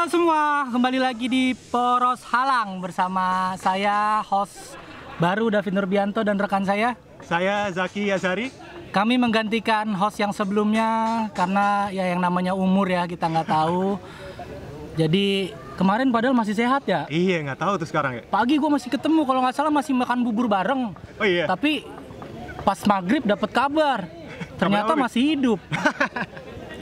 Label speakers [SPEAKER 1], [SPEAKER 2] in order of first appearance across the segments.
[SPEAKER 1] Halo semua, kembali lagi di Poros Halang bersama saya host baru David Nurbianto dan rekan saya
[SPEAKER 2] Zaki Yazari.
[SPEAKER 1] Kami menggantikan host yang sebelumnya karena ya yang namanya umur ya kita nggak tahu. Jadi kemarin padahal masih sehat ya.
[SPEAKER 2] Iya, nggak tahu tuh sekarang ya.
[SPEAKER 1] Pagi gue masih ketemu, kalau nggak salah masih makan bubur bareng.
[SPEAKER 2] Oh iya.
[SPEAKER 1] Tapi pas maghrib dapat kabar, ternyata
[SPEAKER 2] apa?
[SPEAKER 1] masih hidup.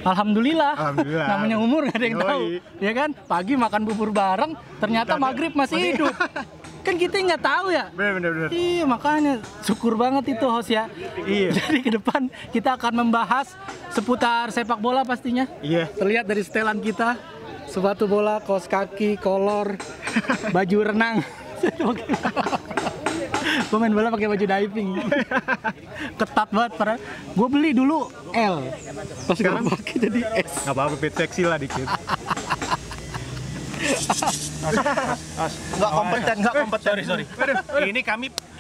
[SPEAKER 1] Alhamdulillah.
[SPEAKER 2] Alhamdulillah.
[SPEAKER 1] Namanya umur gak ada yang tahu, ya kan? Pagi makan bubur bareng, ternyata maghrib masih hidup. Kan kita nggak tahu ya.
[SPEAKER 2] Bener.
[SPEAKER 1] Iya, makanya syukur banget itu host ya.
[SPEAKER 2] Iya.
[SPEAKER 1] Jadi ke depan kita akan membahas seputar sepak bola pastinya.
[SPEAKER 2] Iya.
[SPEAKER 1] Terlihat dari setelan kita, sepatu bola, kaos kaki, kolor, baju renang. Gue main bola pakai baju diving. Ketat banget, parah. Gue beli dulu L, pas sekarang pakai jadi S.
[SPEAKER 2] Nggak apa-apa, fit seksi lah dikit.
[SPEAKER 3] Nggak kompeten.
[SPEAKER 2] Sorry.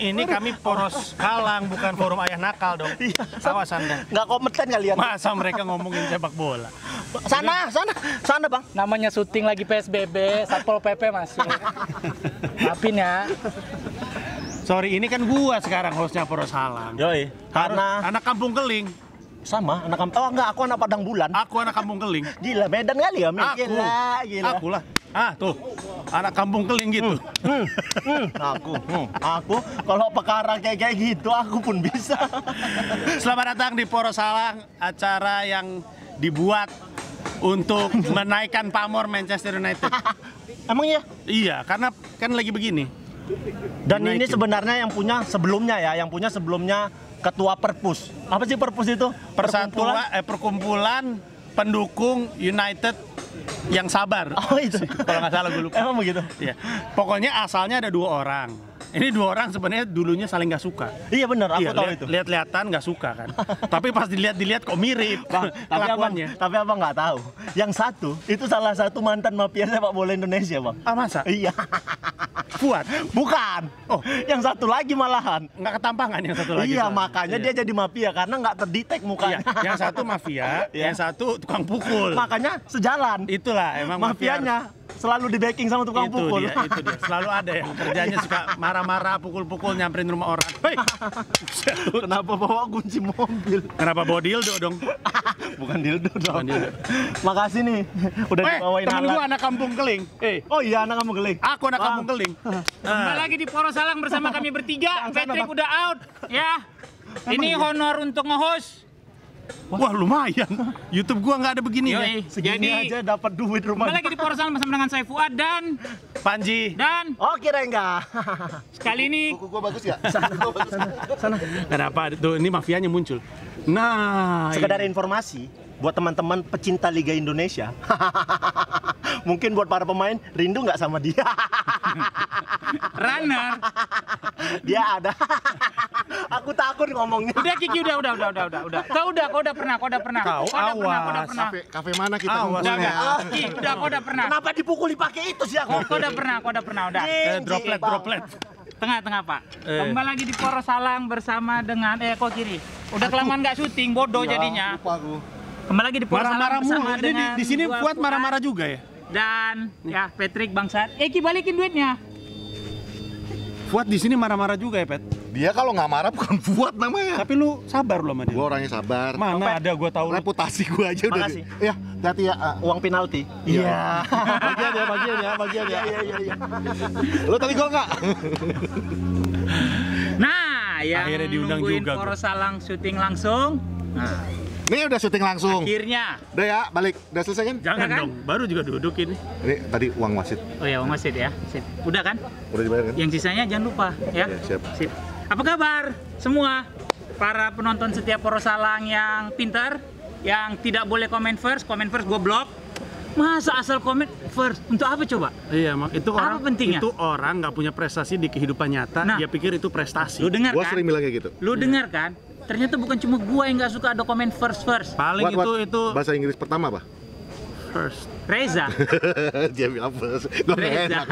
[SPEAKER 2] Ini kami Poros Halang, bukan forum ayah nakal dong. Awas Anda.
[SPEAKER 3] Nggak kompeten kalian.
[SPEAKER 2] Masa mereka ngomongin sepak bola?
[SPEAKER 3] Sana bang.
[SPEAKER 1] Namanya syuting lagi PSBB, Satpol PP masih. Maafin ya.
[SPEAKER 2] Sorry, ini kan gua sekarang hostnya Poros Halang.
[SPEAKER 3] Yoi. Karena
[SPEAKER 2] anak Kampung Keling.
[SPEAKER 3] sama anak kampung. Oh enggak, aku anak Padang Bulan.
[SPEAKER 2] Aku anak Kampung Keling.
[SPEAKER 3] Gila, Medan kali ya? Gila.
[SPEAKER 2] Aku lah. Tuh, anak Kampung Keling gitu.
[SPEAKER 3] Aku kalau perkara kayak gitu aku pun bisa.
[SPEAKER 2] Selamat datang di Poros Halang, acara yang dibuat untuk menaikkan pamor Manchester United.
[SPEAKER 3] Emang iya?
[SPEAKER 2] Iya, karena kan lagi begini.
[SPEAKER 3] Dan ini
[SPEAKER 2] United.
[SPEAKER 3] sebenarnya yang punya sebelumnya ketua Perpus. Apa sih Perpus itu?
[SPEAKER 2] Perkumpulan pendukung United yang sabar.
[SPEAKER 3] Oh itu.
[SPEAKER 2] Kalau nggak salah gue lupa.
[SPEAKER 3] Emang begitu?
[SPEAKER 2] Iya. Pokoknya asalnya ada 2 orang. Ini 2 orang sebenarnya dulunya saling nggak suka.
[SPEAKER 3] Iya benar, aku
[SPEAKER 2] Iya,
[SPEAKER 3] tahu itu.
[SPEAKER 2] Lihat-lihatan nggak suka kan. Tapi pas dilihat kok mirip kelakuannya.
[SPEAKER 3] Tapi abang nggak tahu. Yang satu itu salah satu mantan mafia sepak bola Indonesia bang.
[SPEAKER 2] Ah masa?
[SPEAKER 3] Iya.
[SPEAKER 2] Fuad?
[SPEAKER 3] Bukan.
[SPEAKER 2] Oh,
[SPEAKER 3] Yang satu lagi malahan.
[SPEAKER 2] nggak ketampangan yang satu lagi.
[SPEAKER 3] Iya,
[SPEAKER 2] soalnya.
[SPEAKER 3] makanya
[SPEAKER 2] Iya.
[SPEAKER 3] dia jadi mafia karena nggak terdetek
[SPEAKER 2] Iya,
[SPEAKER 3] mukanya.
[SPEAKER 2] yang satu mafia,
[SPEAKER 3] Iya.
[SPEAKER 2] yang satu tukang pukul.
[SPEAKER 3] Makanya sejalan.
[SPEAKER 2] Itulah emang mafia.
[SPEAKER 3] Mafianya selalu di backing sama tukang pukul.
[SPEAKER 2] Itu dia. Selalu ada yang kerjanya suka marah-marah, pukul-pukul, nyamperin rumah orang. Hei!
[SPEAKER 3] Kenapa bawa kunci mobil?
[SPEAKER 2] Kenapa bawa dildo dong?
[SPEAKER 3] Bukan dildo dong.
[SPEAKER 2] Bukan dildo.
[SPEAKER 3] Makasih nih, udah dibawain
[SPEAKER 2] temen
[SPEAKER 3] alat.
[SPEAKER 2] gua anak Kampung Keling.
[SPEAKER 3] Oh iya, anak kamu geling.
[SPEAKER 2] Aku anak Kampung Keling.
[SPEAKER 1] Kembali lagi di Poros Halang bersama kami bertiga. Patrick udah out, ya. Ini honor untuk nge-host.
[SPEAKER 2] Wah lumayan. YouTube gua nggak ada begini ya.
[SPEAKER 3] Segini aja dapat duit
[SPEAKER 1] Kembali
[SPEAKER 3] rumah.
[SPEAKER 1] lagi di Poros Halang bersama dengan saya Fuad dan
[SPEAKER 2] Panji.
[SPEAKER 3] Oh kira enggak.
[SPEAKER 1] sekali ini
[SPEAKER 3] Buku gua bagus gak?
[SPEAKER 2] Kenapa? Tuh ini mafianya muncul. Nah,
[SPEAKER 3] Sekedar informasi buat teman-teman pecinta Liga Indonesia. Mungkin buat para pemain rindu nggak sama dia?
[SPEAKER 1] runner.
[SPEAKER 3] Dia ada. Aku takut ngomongnya.
[SPEAKER 1] Udah Kiki, udah. Kau udah pernah.
[SPEAKER 2] Kau awas.
[SPEAKER 4] Kafe mana kita
[SPEAKER 2] Awas.
[SPEAKER 4] ngumpulnya?
[SPEAKER 1] Kiki, kau udah pernah.
[SPEAKER 3] Kenapa dipukuli pakai itu sih aku?
[SPEAKER 1] Kau udah pernah, udah.
[SPEAKER 2] Droplet.
[SPEAKER 1] Tengah Pak. Kembali lagi di Poros Halang bersama dengan kok kiri. Udah kelamaan nggak syuting, bodoh jadinya.
[SPEAKER 4] Lupa aku.
[SPEAKER 1] Kembali lagi di Poros Halang
[SPEAKER 2] Marah-marah
[SPEAKER 1] bersama
[SPEAKER 2] mulu. Ini
[SPEAKER 1] dengan
[SPEAKER 2] di sini
[SPEAKER 1] gua,
[SPEAKER 2] Fuad
[SPEAKER 1] Fuad,
[SPEAKER 2] marah-marah juga ya.
[SPEAKER 1] dan ya Patrick bangsat. Ki balikin duitnya.
[SPEAKER 2] Fuad di sini marah-marah juga ya, Pet.
[SPEAKER 4] Dia kalau nggak marah bukan buat namanya.
[SPEAKER 2] Tapi lu sabar lu sama dia.
[SPEAKER 4] Gua orangnya sabar.
[SPEAKER 2] Mana ada gua tahu lu.
[SPEAKER 4] Reputasi gua aja udah.
[SPEAKER 3] Makasih.
[SPEAKER 4] Ya, hati ya.
[SPEAKER 3] Uang penalti.
[SPEAKER 4] Iya. Bagian ya.
[SPEAKER 3] Iya.
[SPEAKER 4] Lu tadi gol nggak?
[SPEAKER 1] Nah, yang
[SPEAKER 2] Akhirnya diundang
[SPEAKER 1] nungguin
[SPEAKER 2] juga,
[SPEAKER 1] Poros Halang syuting langsung. Nah,
[SPEAKER 4] Nih udah syuting langsung.
[SPEAKER 1] akhirnya.
[SPEAKER 4] Udah ya, balik. Udah selesai kan?
[SPEAKER 2] Jangan
[SPEAKER 1] Udah kan?
[SPEAKER 2] dong, baru juga duduk ini.
[SPEAKER 4] Ini tadi uang wasit.
[SPEAKER 1] Oh ya, Mas Sid ya. Sip. Udah kan?
[SPEAKER 4] Udah dibayar kan?
[SPEAKER 1] Yang sisanya jangan lupa ya.
[SPEAKER 4] Ya, siap.
[SPEAKER 1] Sip. Apa kabar semua para penonton setiap Poros Halang yang pintar, yang tidak boleh komen first gue blok. Masa asal komen first? Untuk apa coba?
[SPEAKER 2] Iya, itu
[SPEAKER 1] Apa
[SPEAKER 2] orang
[SPEAKER 1] pentingnya?
[SPEAKER 2] itu orang nggak punya prestasi di kehidupan nyata,
[SPEAKER 1] Nah.
[SPEAKER 2] dia pikir itu prestasi.
[SPEAKER 1] Lu dengar
[SPEAKER 4] Gua
[SPEAKER 1] kan?
[SPEAKER 4] sering bilang kayak gitu.
[SPEAKER 1] Lu dengar kan? Ternyata bukan cuma gua yang nggak suka ada komen first.
[SPEAKER 2] Paling
[SPEAKER 4] What?
[SPEAKER 2] itu
[SPEAKER 4] Bahasa Inggris pertama apa?
[SPEAKER 2] first.
[SPEAKER 1] Reza.
[SPEAKER 4] Dia bilang plus. Gue gak
[SPEAKER 1] Reza.
[SPEAKER 4] enak.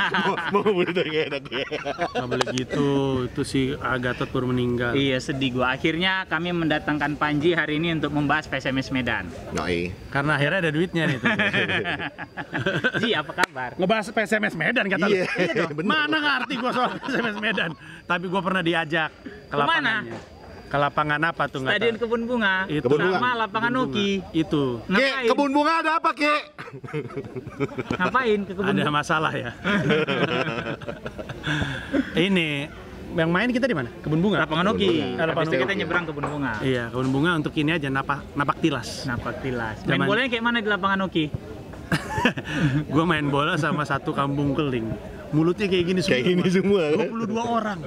[SPEAKER 4] Mau ngomongin itu gak enak ya.
[SPEAKER 2] Nggak boleh gitu. Itu si Gatot baru meninggal.
[SPEAKER 1] Iya, sedih gua. Akhirnya kami mendatangkan Panji hari ini untuk membahas PSMS Medan.
[SPEAKER 4] Yoi.
[SPEAKER 2] Karena akhirnya ada duitnya nih.
[SPEAKER 1] Ji, apa kabar?
[SPEAKER 2] Ngebahas PSMS Medan kata lu.
[SPEAKER 4] Iya,
[SPEAKER 2] dong.
[SPEAKER 4] bener.
[SPEAKER 2] Mana ngerti gua soal PSMS Medan. Tapi gua pernah diajak ke
[SPEAKER 1] Kemana?
[SPEAKER 2] lapangannya. Ke lapangan apa tuh? nggak
[SPEAKER 1] Stadion
[SPEAKER 2] tahu.
[SPEAKER 1] Kebun Bunga.
[SPEAKER 2] Itu.
[SPEAKER 4] Kebun Bunga.
[SPEAKER 1] Sama lapangan
[SPEAKER 2] Kebun
[SPEAKER 1] Uki.
[SPEAKER 2] Bunga. Itu.
[SPEAKER 4] Ki,
[SPEAKER 1] Ngapain?
[SPEAKER 4] kebun bunga ada apa, Ki?
[SPEAKER 1] Ngapain ke kebun
[SPEAKER 2] Ada
[SPEAKER 1] bunga?
[SPEAKER 2] masalah ya. Ini yang main kita di mana? Kebun Bunga.
[SPEAKER 1] Lapangan Uki.
[SPEAKER 2] Lapangan
[SPEAKER 1] Habis itu
[SPEAKER 2] Uki.
[SPEAKER 1] kita nyebrang Kebun Bunga.
[SPEAKER 2] Iya, Kebun Bunga untuk ini aja napak tilas.
[SPEAKER 1] Napak tilas. Main
[SPEAKER 2] Zaman-
[SPEAKER 1] bolanya kayak mana di lapangan Uki?
[SPEAKER 2] Gua main bola sama satu kampung keling. Mulutnya kayak gini semua.
[SPEAKER 4] Kayak gini semua.
[SPEAKER 2] 22 orang.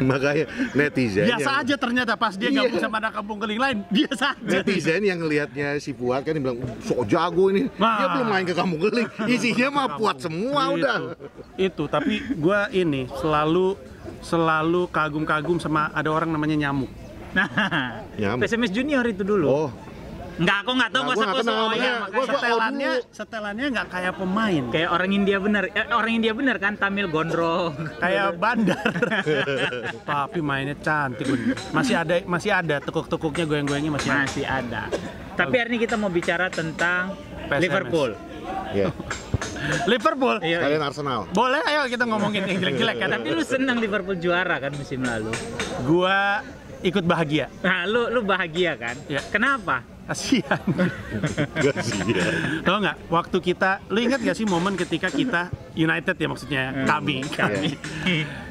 [SPEAKER 4] Makanya netizen
[SPEAKER 2] Biasa
[SPEAKER 4] yang,
[SPEAKER 2] aja ternyata pas dia
[SPEAKER 4] Iya.
[SPEAKER 2] gabung sama anak kampung keling lain, biasa aja.
[SPEAKER 4] netizen yang ngelihatnya si Fuad kan dia bilang sok jago ini.
[SPEAKER 2] Wah.
[SPEAKER 4] Dia belum main ke kampung keling. Isinya mah Fuad semua udah.
[SPEAKER 2] Itu, tapi gua ini selalu kagum-kagum sama ada orang namanya Nyamuk.
[SPEAKER 1] Nah,
[SPEAKER 4] Nyamuk.
[SPEAKER 1] PSMS Junior itu dulu.
[SPEAKER 4] Oh,
[SPEAKER 1] Enggak, aku enggak tahu
[SPEAKER 4] Nah,
[SPEAKER 1] masa
[SPEAKER 4] gua nggak kenal
[SPEAKER 1] kosong.
[SPEAKER 4] namanya.
[SPEAKER 1] Ya,
[SPEAKER 4] Gua
[SPEAKER 1] makanya.
[SPEAKER 2] Setelannya nggak kayak pemain,
[SPEAKER 1] Kayak orang India bener. Orang India bener kan, Tamil gondrong.
[SPEAKER 2] kayak bandar. Tapi mainnya cantik bener. Masih ada tekuk-tekuknya, goyang-goyangnya masih ada.
[SPEAKER 1] Masih ada. Tapi hari ini kita mau bicara tentang
[SPEAKER 2] PSMS.
[SPEAKER 1] Liverpool.
[SPEAKER 4] ya.
[SPEAKER 2] Liverpool.
[SPEAKER 1] Iya,
[SPEAKER 4] Kalian Arsenal.
[SPEAKER 2] Boleh, ayo kita ngomongin yang jelek-jelek kan.
[SPEAKER 1] Tapi lu senang Liverpool juara kan musim lalu.
[SPEAKER 2] Gua ikut bahagia.
[SPEAKER 1] Nah, lu bahagia kan?
[SPEAKER 2] Ya.
[SPEAKER 1] Kenapa?
[SPEAKER 2] Kasihan. Tahu nggak? Waktu kita, lu ingat gak sih momen ketika kita United ya maksudnya kami.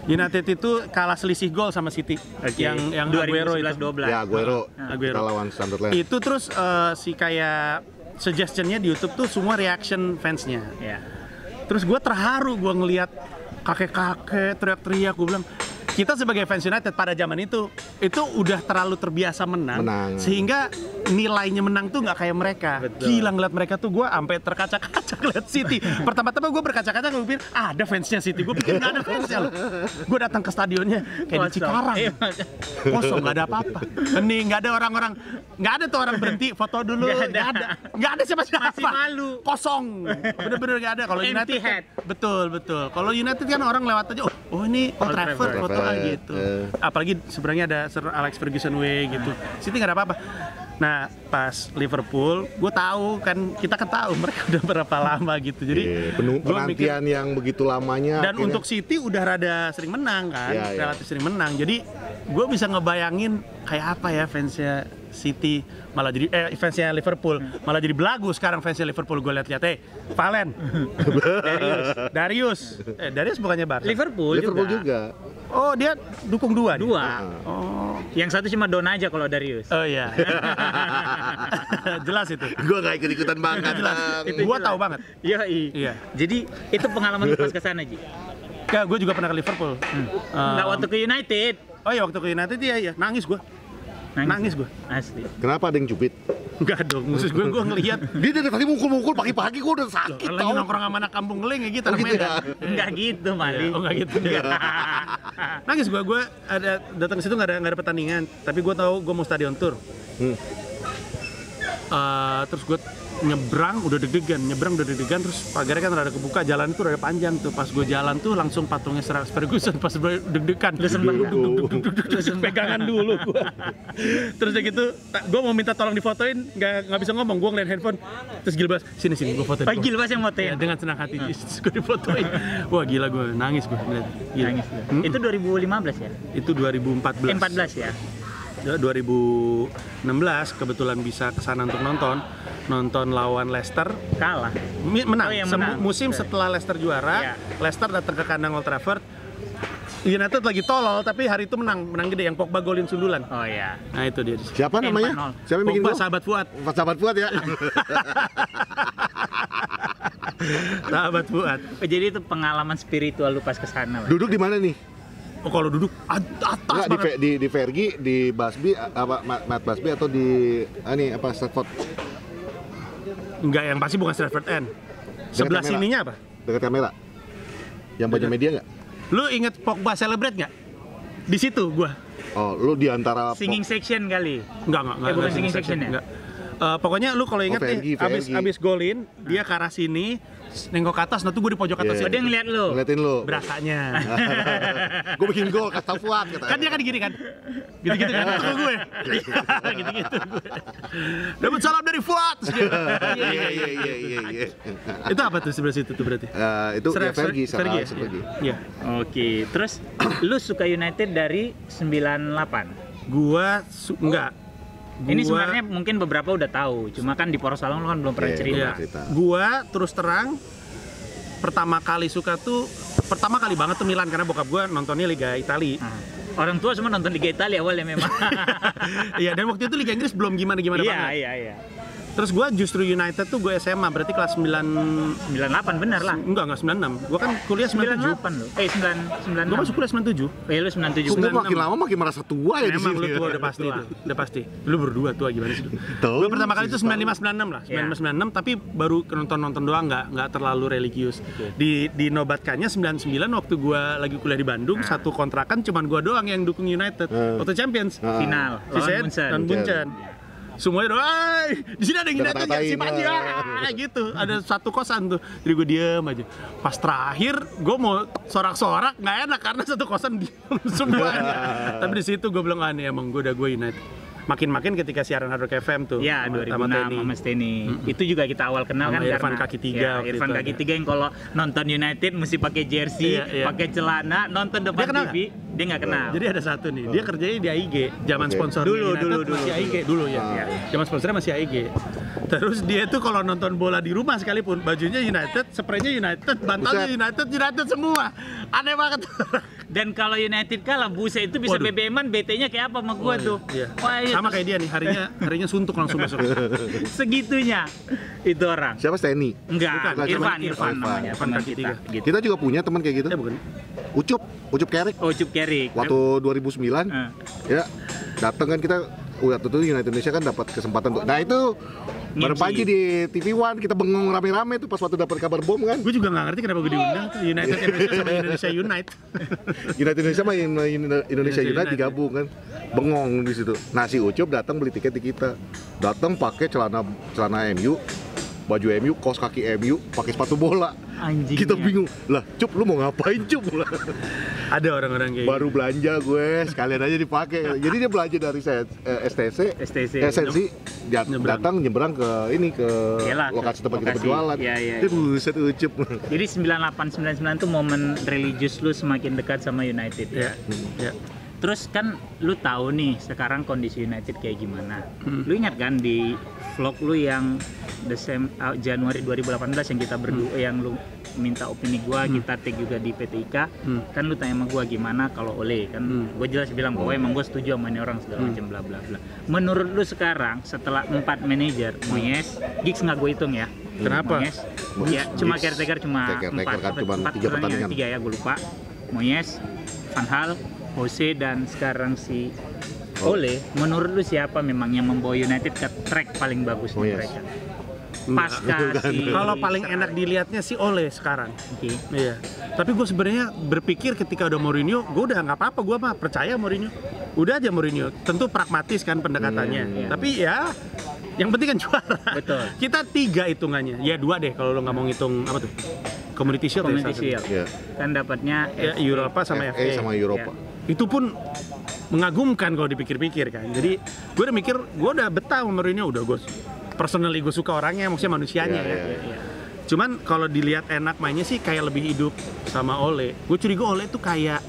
[SPEAKER 2] United itu kalah selisih gol sama City.
[SPEAKER 1] Oke.
[SPEAKER 2] Yang Aguero itu.
[SPEAKER 1] 2011-12.
[SPEAKER 4] Ya, Aguero.
[SPEAKER 2] Aguero.
[SPEAKER 4] Kita lawan Sunderland.
[SPEAKER 2] Itu terus si kayak suggestionnya di YouTube tuh semua reaction fansnya.
[SPEAKER 1] Ya.
[SPEAKER 2] Terus gue terharu gue ngelihat kakek-kakek teriak-teriak. Gue bilang kita sebagai fans United pada zaman itu udah terlalu terbiasa menang. Sehingga nilainya menang tuh nggak kayak mereka.
[SPEAKER 1] Betul.
[SPEAKER 2] Gila ngeliat mereka tuh gue sampai terkaca-kaca ngeliat City. Pertama-tama gue berkaca-kaca, gue pikir ada fansnya City. Gue pikir nggak ada fansnya loh. Gue datang ke stadionnya kayak di Cikarang.
[SPEAKER 1] Iya,
[SPEAKER 2] Kosong, nggak ada apa-apa. Hening, nggak ada orang-orang, nggak ada tuh orang berhenti foto dulu. Nggak ada siapa-siapa.
[SPEAKER 1] Masih malu.
[SPEAKER 2] Kosong. Bener-bener nggak ada. Kalau
[SPEAKER 1] Empty
[SPEAKER 2] United
[SPEAKER 1] head.
[SPEAKER 2] kan, betul. Kalau United kan orang lewat aja, oh ini Old Trafford,
[SPEAKER 1] Trafford.
[SPEAKER 2] foto gitu. Apalagi sebenarnya ada Sir Alex Ferguson Way gitu. City nggak ada apa-apa. Nah, pas Liverpool, gue tahu kan, kita kan tahu mereka udah berapa lama gitu. Jadi
[SPEAKER 4] penuh
[SPEAKER 2] gua mikir-
[SPEAKER 4] penantian yang begitu lamanya.
[SPEAKER 2] dan
[SPEAKER 4] akhirnya-
[SPEAKER 2] untuk City udah rada sering menang kan,
[SPEAKER 4] Iya, iya.
[SPEAKER 2] relatif sering menang. Jadi gue bisa ngebayangin kayak apa ya fansnya City malah jadi fansnya Liverpool malah jadi belagu sekarang fansnya Liverpool. Gue lihat-lihat, Valen, Darius bukannya Barca.
[SPEAKER 1] Liverpool
[SPEAKER 4] juga.
[SPEAKER 2] Oh dia dukung dua. dia?
[SPEAKER 1] Dua.
[SPEAKER 2] Oh,
[SPEAKER 1] Yang satu cuma Don aja kalau Darius.
[SPEAKER 2] oh iya. Jelas itu.
[SPEAKER 4] Gue gak ikut-ikutan banget. Bang.
[SPEAKER 1] Itu
[SPEAKER 2] Gua
[SPEAKER 1] jelas.
[SPEAKER 2] tahu banget.
[SPEAKER 1] Iya. Jadi itu pengalaman lu pas kesana, Ji.
[SPEAKER 2] Gue juga pernah ke Liverpool.
[SPEAKER 1] Nggak waktu ke United.
[SPEAKER 2] Oh iya waktu ke United iya nangis gue. Nangis gue.
[SPEAKER 1] Asli.
[SPEAKER 4] Kenapa ada yang cubit?
[SPEAKER 2] Enggak dong, maksud gue ngelihat
[SPEAKER 4] Dia dari tadi mungkul-mungkul pagi-pagi gue udah sakit
[SPEAKER 2] lagi
[SPEAKER 4] tau.
[SPEAKER 2] nongkrong sama anak kampung keling ya gitu,
[SPEAKER 4] Oh,
[SPEAKER 2] anak
[SPEAKER 4] gitu
[SPEAKER 2] Medan.
[SPEAKER 4] ya?
[SPEAKER 1] Enggak gitu, Mali.
[SPEAKER 2] Oh enggak gitu. Nangis gue ada datang ke situ nggak ada pertandingan, tapi gue tahu gue mau stadion tour. Terus gue nyebrang udah deg-degan terus pagarnya kan rada kebuka, jalan itu rada panjang tuh. Pas gue jalan tuh langsung patungnya Sir Alex Ferguson pas deg-degan.
[SPEAKER 1] Lu sembah nggak?
[SPEAKER 2] Pegangan dulu gue. Terus udah gitu gue mau minta tolong difotoin, nggak bisa ngomong, gue ngeliat handphone. Terus Gilbas sini gue fotoin.
[SPEAKER 1] Oh, Gilbas yang motoin.
[SPEAKER 2] Ya, dengan senang hati gue difotoin. Wah gila gue nangis gue.
[SPEAKER 1] Nangis. Itu 2015 ya?
[SPEAKER 2] Itu 2014.
[SPEAKER 1] 14 ya?
[SPEAKER 2] 2016 kebetulan bisa kesana untuk nonton lawan Leicester,
[SPEAKER 1] Kalah.
[SPEAKER 2] menang.
[SPEAKER 1] Oh, iya, menang.
[SPEAKER 2] Musim setelah Leicester juara,
[SPEAKER 1] Iya.
[SPEAKER 2] Leicester datang ke kandang Old Trafford. United lagi tolol tapi hari itu menang gede yang Pogba golin sundulan.
[SPEAKER 1] Oh iya.
[SPEAKER 2] Nah itu dia.
[SPEAKER 4] Siapa namanya?
[SPEAKER 1] 4-0.
[SPEAKER 4] Siapa yang bikin
[SPEAKER 2] Pogba
[SPEAKER 4] gol?
[SPEAKER 2] sahabat Fuad.
[SPEAKER 4] Sahabat Fuad ya.
[SPEAKER 2] Sahabat Fuad.
[SPEAKER 1] Oh, jadi itu pengalaman spiritual lu pas kesana, Mas.
[SPEAKER 4] Duduk di mana nih?
[SPEAKER 2] Oh kalau duduk atas
[SPEAKER 4] Enggak,
[SPEAKER 2] banget.
[SPEAKER 4] di Fergie, di Busby, apa Matt Busby atau di ini apa Stratford?
[SPEAKER 2] Enggak, yang pasti bukan Stratford End. Sebelah
[SPEAKER 4] kamera.
[SPEAKER 2] sininya apa?
[SPEAKER 4] Dekat kamera. Yang banyak media nggak?
[SPEAKER 2] Lu inget Pogba celebrate nggak? Di situ gua.
[SPEAKER 4] Oh, lu di antara
[SPEAKER 1] Singing section kali.
[SPEAKER 2] Enggak.
[SPEAKER 1] bukan singing section ya?
[SPEAKER 2] Enggak. Pokoknya lu kalau inget nih,
[SPEAKER 4] VNG.
[SPEAKER 2] abis golin, dia ke arah sini, nengok ke atas, nah tuh gue di pojok atas.
[SPEAKER 1] Oh, dia ngeliat lu.
[SPEAKER 4] Ngeliatin lu.
[SPEAKER 2] Berasanya.
[SPEAKER 4] Gue bikin gol, kasih tau Fuad.
[SPEAKER 2] Kan dia kan gini kan, gitu-gitu kan, ke gue. Gitu-gitu gue. Dapat salam dari Fuad.
[SPEAKER 4] Iya.
[SPEAKER 2] Itu apa tuh sebelah situ tuh berarti?
[SPEAKER 4] Itu ya Fergie,
[SPEAKER 2] Fergie.
[SPEAKER 4] Iya.
[SPEAKER 1] Oke, terus lu suka United dari 98?
[SPEAKER 2] Gua enggak.
[SPEAKER 1] Ini sebenarnya mungkin beberapa udah tahu, cuma kan di Poros Salong lu kan belum pernah
[SPEAKER 4] Iya,
[SPEAKER 1] cerita.
[SPEAKER 2] Iya. Gua terus terang pertama kali banget tuh Milan karena bokap gua nontonnya Liga Italia.
[SPEAKER 1] Orang tua semua nonton Liga Italia awalnya memang.
[SPEAKER 2] Iya, dan waktu itu Liga Inggris belum gimana-gimana banget.
[SPEAKER 1] Iya.
[SPEAKER 2] Terus gua justru United tuh gue SMA, berarti kelas
[SPEAKER 1] 98 benar lah.
[SPEAKER 2] Enggak 96. Gua kan kuliah 97.
[SPEAKER 1] 98 lu. 96.
[SPEAKER 2] Gua masuk kuliah 97.
[SPEAKER 1] Lu 97.
[SPEAKER 4] Lu makin lama makin merasa tua ya di
[SPEAKER 2] Memang
[SPEAKER 4] sini.
[SPEAKER 2] lu tua udah pasti itu. Udah pasti. Lu berdua tua gimana sih?
[SPEAKER 4] Tahu.
[SPEAKER 2] Gue pertama kali itu 95 96 lah. 95 96 tapi baru nonton doang enggak terlalu religius. Dinobatkannya 99 waktu gua lagi kuliah di Bandung, satu kontrakan cuman gua doang yang dukung United. Waktu Champions
[SPEAKER 1] Final lawan
[SPEAKER 2] Munchen. Semuanya doang, di sini ada yang United ya, si Panji gitu. Ada satu kosan tuh, jadi gue diem aja. Pas terakhir, gue mau sorak-sorak nggak enak karena satu kosan diem semuanya. Tapi di situ gue bilang aneh emang gue United. Makin-makin ketika siaran Hard Rock FM tuh.
[SPEAKER 1] Ya, 2006 sama Steny. Itu juga kita awal kenal
[SPEAKER 2] sama
[SPEAKER 1] kan
[SPEAKER 2] Irfan
[SPEAKER 1] karena
[SPEAKER 2] kaki tiga.
[SPEAKER 1] Irfan kaki tiga yang kalau nonton United mesti pakai jersey, pakai celana, nonton depan TV, dia nggak kenal.
[SPEAKER 2] Jadi ada satu nih, dia kerjanya di AIG, zaman sponsor
[SPEAKER 1] dulu
[SPEAKER 2] masih AIG dulu ya. Zaman sponsornya masih AIG. Terus dia tuh kalau nonton bola di rumah sekalipun bajunya United, spraynya United, bantalnya United semua. Aneh banget.
[SPEAKER 1] Dan kalau United kalah, buset itu bisa BBM-an, BT-nya kayak apa sama gua tuh.
[SPEAKER 2] Iya.
[SPEAKER 1] Wah,
[SPEAKER 2] sama kayak dia nih, harinya suntuk langsung besok.
[SPEAKER 1] Segitunya itu orang.
[SPEAKER 4] Siapa Steny?
[SPEAKER 1] Enggak, Irfan namanya.
[SPEAKER 2] Irfan kaki tiga.
[SPEAKER 1] Gitu.
[SPEAKER 4] Kita juga punya teman kayak gitu.
[SPEAKER 2] Bukan.
[SPEAKER 4] Ucup Kerik.
[SPEAKER 1] Oh, Cup Kerik.
[SPEAKER 4] Waktu 2009 ya datang kan kita waktu itu United Indonesia kan dapat kesempatan tuh. Nah itu bareng Panji di TV One kita bengong rame-rame tuh pas waktu dapat kabar bom kan.
[SPEAKER 2] Gue juga nggak ngerti kenapa gue diundang tuh United Indonesia sama Indonesia Unite.
[SPEAKER 4] United Indonesia sama Indonesia United digabung kan. Bengong di situ. Nah si Ucup datang beli tiket di kita. Datang pakai celana MU, baju MU, kaos kaki MU, pakai sepatu bola.
[SPEAKER 1] Anjingnya.
[SPEAKER 4] Kita bingung. Lah, Cup lu mau ngapain, Cup?
[SPEAKER 2] Ada orang-orang kayak
[SPEAKER 4] baru belanja gue, sekalian aja dipakai. Jadi dia belanja dari STC, datang nyebrang ke lokasi tempat kita berjualan. Itu buset Ucup.
[SPEAKER 1] Jadi 98 99 tuh momen religius lu semakin dekat sama United ya. Terus kan lu tahu nih sekarang kondisi United kayak gimana. Lu ingat kan di vlog lu yang Januari 2018 yang kita berdua yang lu minta opini gua, kita tag juga di PTIK. Kan lu tanya sama gua gimana kalau Ole kan. Gua jelas bilang bahwa emang gua setuju sama ini orang segala macam bla bla bla. Menurut lu sekarang setelah 4 manajer, Moyes, Giggs nggak gua hitung ya.
[SPEAKER 2] Kenapa?
[SPEAKER 1] Moyes, ya cuma caretaker cuma 4
[SPEAKER 4] 3 pertandingan.
[SPEAKER 1] 3 ya gua lupa. Moyes, Van Hal, Jose dan sekarang si Ole, menurut lu siapa memang yang membawa United ke track paling bagus di mereka? Pasca si
[SPEAKER 2] kalau paling enak dilihatnya si Ole sekarang. Iya. Tapi gue sebenarnya berpikir ketika udah Mourinho, gue udah nggak apa-apa, gue mah percaya Mourinho. Udah aja Mourinho. Tentu pragmatis kan pendekatannya. Tapi ya yang penting kan juara.
[SPEAKER 1] Betul.
[SPEAKER 2] Kita 3 hitungannya. Ya 2 deh kalau lo nggak mau ngitung apa tuh? Community Shield.
[SPEAKER 1] Kan dapatnya
[SPEAKER 2] Eropa sama FA
[SPEAKER 4] sama Eropa.
[SPEAKER 2] Itu pun mengagumkan kalau dipikir-pikir kan. Jadi gue udah mikir, gue udah betah sama Mourinho, udah gue personally gue suka orangnya, maksudnya manusianya ya. Cuman kalau dilihat enak mainnya sih kayak lebih hidup sama Ole. Gue curiga Ole tuh kayak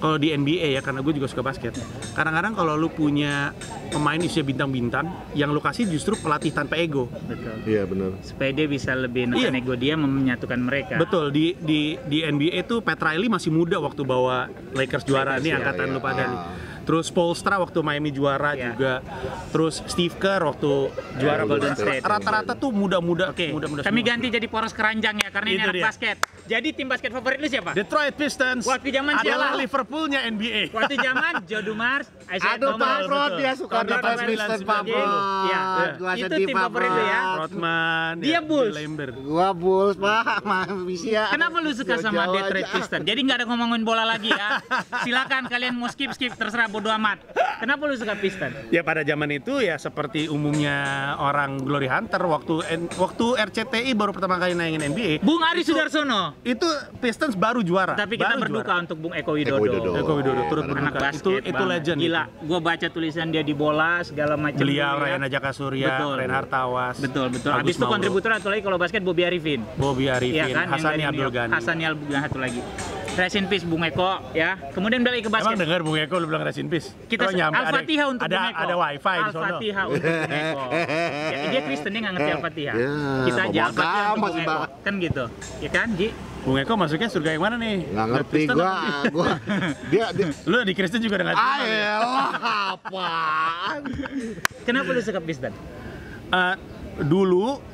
[SPEAKER 2] kalau di NBA ya, karena gue juga suka basket. Kadang-kadang kalau lu punya pemain usia bintang-bintang, yang lu kasih justru pelatih tanpa ego.
[SPEAKER 1] Betul.
[SPEAKER 4] Iya benar.
[SPEAKER 1] Supaya dia bisa lebih neken ego dia menyatukan mereka.
[SPEAKER 2] Betul. Di NBA tuh Pat Riley masih muda waktu bawa Lakers juara nih angkatan lu pada nih. Terus Spoelstra waktu Miami juara juga. Terus Steve Kerr waktu juara
[SPEAKER 1] Golden State.
[SPEAKER 2] Rata-rata tuh muda-muda.
[SPEAKER 1] Muda-muda. Kami ganti jadi poros keranjang ya karena ini anak basket. Jadi tim basket favorit lu siapa?
[SPEAKER 2] Detroit Pistons.
[SPEAKER 1] Waktu zaman
[SPEAKER 2] adalah Liverpoolnya NBA.
[SPEAKER 1] Waktu zaman Joe Dumars, Isaiah
[SPEAKER 4] Aduh,
[SPEAKER 1] Thomas.
[SPEAKER 4] Pak Rod dia suka Detroit Pistons, Pak Rod.
[SPEAKER 1] Iya. Itu tim favorit lu ya.
[SPEAKER 2] Rodman.
[SPEAKER 1] Dia Bulls.
[SPEAKER 4] Gua Bulls, Pak. Bisa.
[SPEAKER 1] Kenapa lu suka sama Detroit Pistons? Jadi nggak ada ngomongin bola lagi ya. Silakan kalian mau skip terserah bodo amat. Kenapa lu suka Pistons?
[SPEAKER 2] Ya pada zaman itu ya seperti umumnya orang Glory Hunter waktu RCTI baru pertama kali naikin NBA.
[SPEAKER 1] Bung Ari Sudarsono.
[SPEAKER 2] Itu Pistons baru juara.
[SPEAKER 1] Tapi kita
[SPEAKER 2] baru
[SPEAKER 1] berduka
[SPEAKER 2] juara.
[SPEAKER 1] untuk Bung Eko Widodo.
[SPEAKER 2] Eko Widodo turut
[SPEAKER 1] Anak
[SPEAKER 2] berduka.
[SPEAKER 1] basket
[SPEAKER 2] Itu
[SPEAKER 1] banget.
[SPEAKER 2] legend.
[SPEAKER 1] Gila,
[SPEAKER 2] itu.
[SPEAKER 1] gua baca tulisan dia di bola segala macam.
[SPEAKER 2] Beliau
[SPEAKER 1] dulu ya.
[SPEAKER 2] Rayana Jaka Surya,
[SPEAKER 1] Betul.
[SPEAKER 2] Reinhard Tawas.
[SPEAKER 1] Betul.
[SPEAKER 2] Agus
[SPEAKER 1] Habis itu
[SPEAKER 2] Mauro,
[SPEAKER 1] kontributor satu lagi kalau basket Bobby Arifin.
[SPEAKER 2] Bobby Arifin,
[SPEAKER 1] Iya kan?
[SPEAKER 2] Hasani Abdul Ghani.
[SPEAKER 1] Hasani Abdul Ghani satu lagi. Rest in peace Bung Eko ya. Kemudian balik ke
[SPEAKER 2] Emang
[SPEAKER 1] basket.
[SPEAKER 2] dengar Bung Eko lu bilang rest in peace?
[SPEAKER 1] Kita
[SPEAKER 2] Oh, nyampe
[SPEAKER 1] Al-Fatihah untuk
[SPEAKER 2] ada,
[SPEAKER 1] Bung Eko.
[SPEAKER 2] ada wifi di sono.
[SPEAKER 1] Al-Fatihah untuk Bung Eko. Ya, dia Kristen, dia nggak ngerti Al-Fatihah.
[SPEAKER 4] Ya,
[SPEAKER 1] Kita aja
[SPEAKER 4] ngomong
[SPEAKER 1] Al-Fatihah untuk
[SPEAKER 4] amat
[SPEAKER 1] Bung
[SPEAKER 4] sih,
[SPEAKER 1] Eko.
[SPEAKER 4] Pak.
[SPEAKER 1] Kan gitu. Ya kan, Ji?
[SPEAKER 2] Bung Eko masuknya surga yang mana nih?
[SPEAKER 4] Nggak ngerti
[SPEAKER 2] Kristen
[SPEAKER 4] gua. dia
[SPEAKER 2] Lu di Kristen juga udah nggak terima.
[SPEAKER 4] ayolah apaan?
[SPEAKER 1] Kenapa lu suka Piston?
[SPEAKER 2] Dulu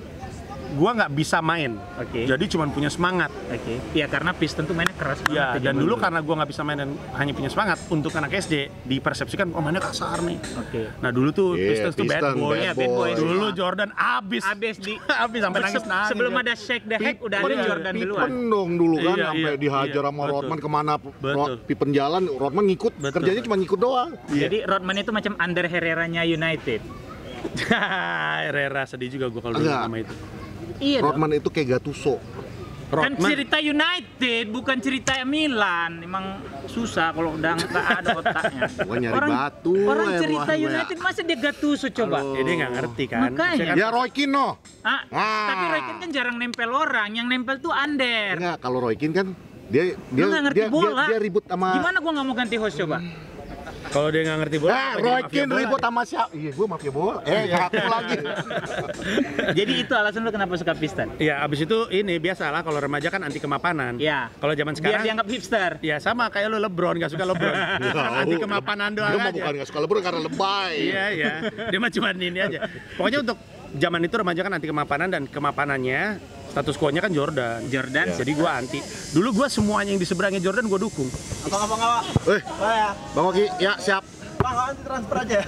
[SPEAKER 2] gua nggak bisa main.
[SPEAKER 1] Oke.
[SPEAKER 2] Jadi cuman punya semangat.
[SPEAKER 1] Oke. Ya karena Piston tuh mainnya keras banget.
[SPEAKER 2] Ya,
[SPEAKER 1] ya
[SPEAKER 2] dan
[SPEAKER 1] zaman
[SPEAKER 2] dulu karena gua nggak bisa main dan hanya punya semangat, untuk anak SD dipersepsikan oh mainnya kasar nih.
[SPEAKER 1] Oke.
[SPEAKER 2] Nah dulu tuh
[SPEAKER 4] Iya,
[SPEAKER 2] Pistons tuh bad
[SPEAKER 4] Pistons,
[SPEAKER 2] boy.
[SPEAKER 1] Iya, bad boy.
[SPEAKER 2] Dulu Jordan abis abis sampai nangis.
[SPEAKER 1] Sebelum ada Shake the Hack udah ada
[SPEAKER 2] Iya,
[SPEAKER 1] Jordan duluan.
[SPEAKER 4] Pippen dong dulu kan
[SPEAKER 2] Iya,
[SPEAKER 4] sampai
[SPEAKER 2] iya,
[SPEAKER 4] dihajar
[SPEAKER 2] iya,
[SPEAKER 4] sama
[SPEAKER 2] betul.
[SPEAKER 4] Rodman kemana
[SPEAKER 2] Betul.
[SPEAKER 4] Pippen jalan Rodman ngikut
[SPEAKER 2] Betul.
[SPEAKER 4] kerjanya cuma ngikut doang.
[SPEAKER 1] Jadi Rodman itu macam Ander Herrera-nya United.
[SPEAKER 2] Herrera sedih juga gua kalau dulu
[SPEAKER 4] Enggak.
[SPEAKER 2] sama itu.
[SPEAKER 1] Iya dong.
[SPEAKER 4] Rodman itu kayak Gattuso.
[SPEAKER 1] Kan
[SPEAKER 2] Rodman
[SPEAKER 1] cerita United, bukan cerita Milan. Emang susah kalau udah nggak ada otaknya.
[SPEAKER 4] Gua nyari batu
[SPEAKER 1] Orang
[SPEAKER 4] ya,
[SPEAKER 1] cerita
[SPEAKER 4] gua.
[SPEAKER 1] United masa dia Gattuso coba?
[SPEAKER 2] ya dia nggak ngerti kan.
[SPEAKER 1] Makanya.
[SPEAKER 2] Maksudnya kan
[SPEAKER 4] Ya Roy Keane no.
[SPEAKER 1] Ah, tapi Roy Keane kan jarang nempel orang, yang nempel tuh Ander.
[SPEAKER 4] Enggak, kalau Roy Keane kan dia
[SPEAKER 1] nggak ngerti bola.
[SPEAKER 4] dia ribut sama
[SPEAKER 1] Gimana gua nggak mau ganti host coba?
[SPEAKER 2] kalau dia nggak ngerti bola, apa jadi
[SPEAKER 4] Roy
[SPEAKER 2] mafia
[SPEAKER 4] Keane
[SPEAKER 2] bola?
[SPEAKER 4] ribut sama siapa? Iya, gua mafia bola. Satu lagi.
[SPEAKER 1] Jadi itu alasan lu kenapa suka Piston?
[SPEAKER 2] Ya abis itu ini biasalah kalau remaja kan anti kemapanan.
[SPEAKER 1] Ya.
[SPEAKER 2] Kalau zaman
[SPEAKER 1] Biar
[SPEAKER 2] sekarang
[SPEAKER 1] dianggap hipster.
[SPEAKER 2] ya sama kayak lu LeBron, nggak suka LeBron. Anti kemapanan doang
[SPEAKER 4] Dia mah
[SPEAKER 2] aja.
[SPEAKER 4] bukan nggak suka LeBron karena lebay.
[SPEAKER 2] Iya iya. Dia mah cuma ini aja. Pokoknya untuk zaman itu remaja kan anti kemapanan dan kemapanannya status quo-nya kan Jordan.
[SPEAKER 1] Jordan.
[SPEAKER 2] Jadi gua anti. Dulu gua semuanya yang di seberangnya Jordan gua dukung.
[SPEAKER 3] Abang-abang,
[SPEAKER 4] Bang Oki, ya siap.
[SPEAKER 3] Bang, nanti transfer aja ya.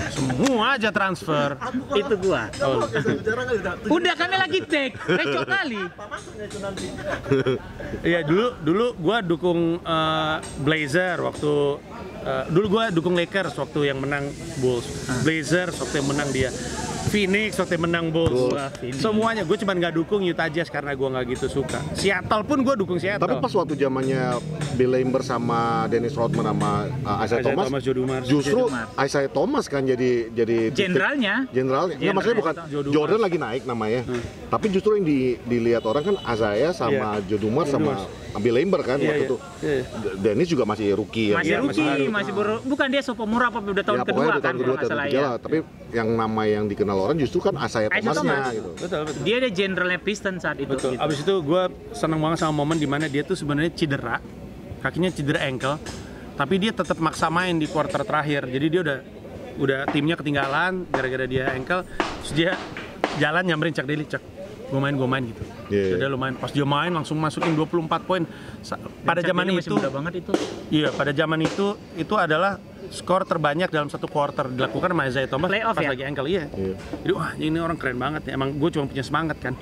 [SPEAKER 2] Semua aja transfer.
[SPEAKER 1] Itu gua. Udah kami lagi take, recok kali.
[SPEAKER 2] Iya dulu gua dukung Blazer waktu dulu gua dukung Lakers waktu yang menang Bulls. Blazers waktu yang menang dia. Phoenix waktu yang menang Bulls.
[SPEAKER 1] Wah, Phoenix.
[SPEAKER 2] Semuanya gue cuma nggak dukung Utah Jazz karena gue nggak gitu suka. Seattle pun gue dukung Seattle.
[SPEAKER 4] Tapi pas waktu zamannya Bill Laimbeer sama Dennis Rodman sama Isaiah Thomas,
[SPEAKER 2] Joe Dumars.
[SPEAKER 4] justru
[SPEAKER 1] Joe Dumars.
[SPEAKER 4] Isaiah Thomas kan jadi
[SPEAKER 1] Jenderalnya.
[SPEAKER 4] Jenderalnya. Enggak, maksudnya bukan
[SPEAKER 2] Joe Dumars.
[SPEAKER 4] Jordan lagi naik namanya. Tapi justru yang dilihat orang kan Isaiah sama Joe Dumars
[SPEAKER 2] Joe
[SPEAKER 4] sama Bill Laimbeer kan
[SPEAKER 2] Iya,
[SPEAKER 4] waktu
[SPEAKER 2] iya.
[SPEAKER 4] itu.
[SPEAKER 2] Iya.
[SPEAKER 4] Dennis juga masih rookie ya.
[SPEAKER 1] Masih
[SPEAKER 2] Iya, masih
[SPEAKER 1] rookie,
[SPEAKER 2] baru.
[SPEAKER 1] masih baru. Bukan dia sophomore apa udah tahun
[SPEAKER 4] Ya,
[SPEAKER 1] kedua
[SPEAKER 4] pokoknya
[SPEAKER 1] kan
[SPEAKER 4] tahun
[SPEAKER 1] kalau
[SPEAKER 4] kedua,
[SPEAKER 1] nggak
[SPEAKER 4] tahun
[SPEAKER 1] salah
[SPEAKER 4] ketiga
[SPEAKER 1] ya.
[SPEAKER 4] lah. Tapi yang nama yang dikenal orang justru kan Isaiah
[SPEAKER 1] Isaiah
[SPEAKER 4] Thomasnya
[SPEAKER 1] Thomas.
[SPEAKER 4] gitu.
[SPEAKER 2] Betul.
[SPEAKER 1] Dia ada jenderalnya Piston saat itu.
[SPEAKER 2] Betul.
[SPEAKER 1] gitu.
[SPEAKER 2] Abis itu gue seneng banget sama momen dimana dia tuh sebenarnya cedera, kakinya cedera ankle, tapi dia tetap maksa main di quarter terakhir. Jadi dia udah timnya ketinggalan gara-gara dia ankle, terus dia jalan nyamperin Chuck Daly, Chuck, gue main gitu.
[SPEAKER 4] Iya.
[SPEAKER 2] Udah lu main. Pas dia main langsung masukin 24 poin. Pada
[SPEAKER 1] Chuck
[SPEAKER 2] zaman
[SPEAKER 1] Daly masih
[SPEAKER 2] itu,
[SPEAKER 1] muda banget itu.
[SPEAKER 2] iya pada zaman itu adalah skor terbanyak dalam satu quarter dilakukan sama Isaiah Thomas
[SPEAKER 1] Playoff
[SPEAKER 2] pas
[SPEAKER 1] ya?
[SPEAKER 2] lagi ankle, iya.
[SPEAKER 4] Iya.
[SPEAKER 2] Jadi wah ini orang keren banget ya. Emang gue cuma punya semangat kan.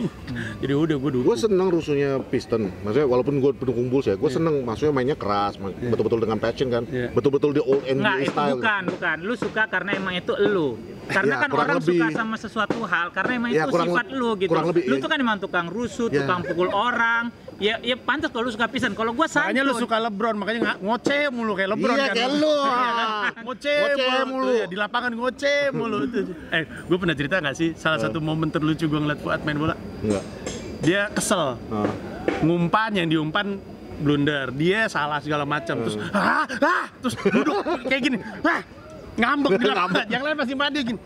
[SPEAKER 2] Jadi udah gue dukung.
[SPEAKER 4] Gue seneng rusuhnya Piston, maksudnya walaupun gue pendukung Bulls ya, gue seneng, maksudnya mainnya keras, betul-betul dengan passion kan,
[SPEAKER 2] Iya.
[SPEAKER 4] betul-betul di old
[SPEAKER 1] Enggak,
[SPEAKER 4] NBA
[SPEAKER 1] itu
[SPEAKER 4] style.
[SPEAKER 1] bukan. Lu suka karena emang itu elu. Karena
[SPEAKER 4] Ya,
[SPEAKER 1] kan
[SPEAKER 4] kurang
[SPEAKER 1] orang
[SPEAKER 4] lebih.
[SPEAKER 1] suka sama sesuatu hal karena emang
[SPEAKER 4] Ya,
[SPEAKER 1] itu
[SPEAKER 4] kurang
[SPEAKER 1] sifat lu gitu.
[SPEAKER 4] kurang lebih,
[SPEAKER 1] Lu
[SPEAKER 4] ya.
[SPEAKER 1] tuh kan emang tukang rusuh,
[SPEAKER 4] Ya.
[SPEAKER 1] tukang pukul orang. Ya pantas kalau lu suka Piston. Kalau gua santun.
[SPEAKER 2] Makanya lu suka LeBron, makanya ngoceh mulu kayak LeBron
[SPEAKER 4] Iya,
[SPEAKER 2] kan.
[SPEAKER 4] kayak lu.
[SPEAKER 2] Ngoceh mulu. Tuh, ya, di lapangan ngoceh mulu. Gue pernah cerita nggak sih salah satu momen terlucu gue ngeliat Fuad main bola?
[SPEAKER 4] Enggak.
[SPEAKER 2] Dia kesel, ngumpan yang diumpan blunder, dia salah segala macam, terus terus duduk kayak gini, ngambek di lapangan, yang lain masih mandi gini.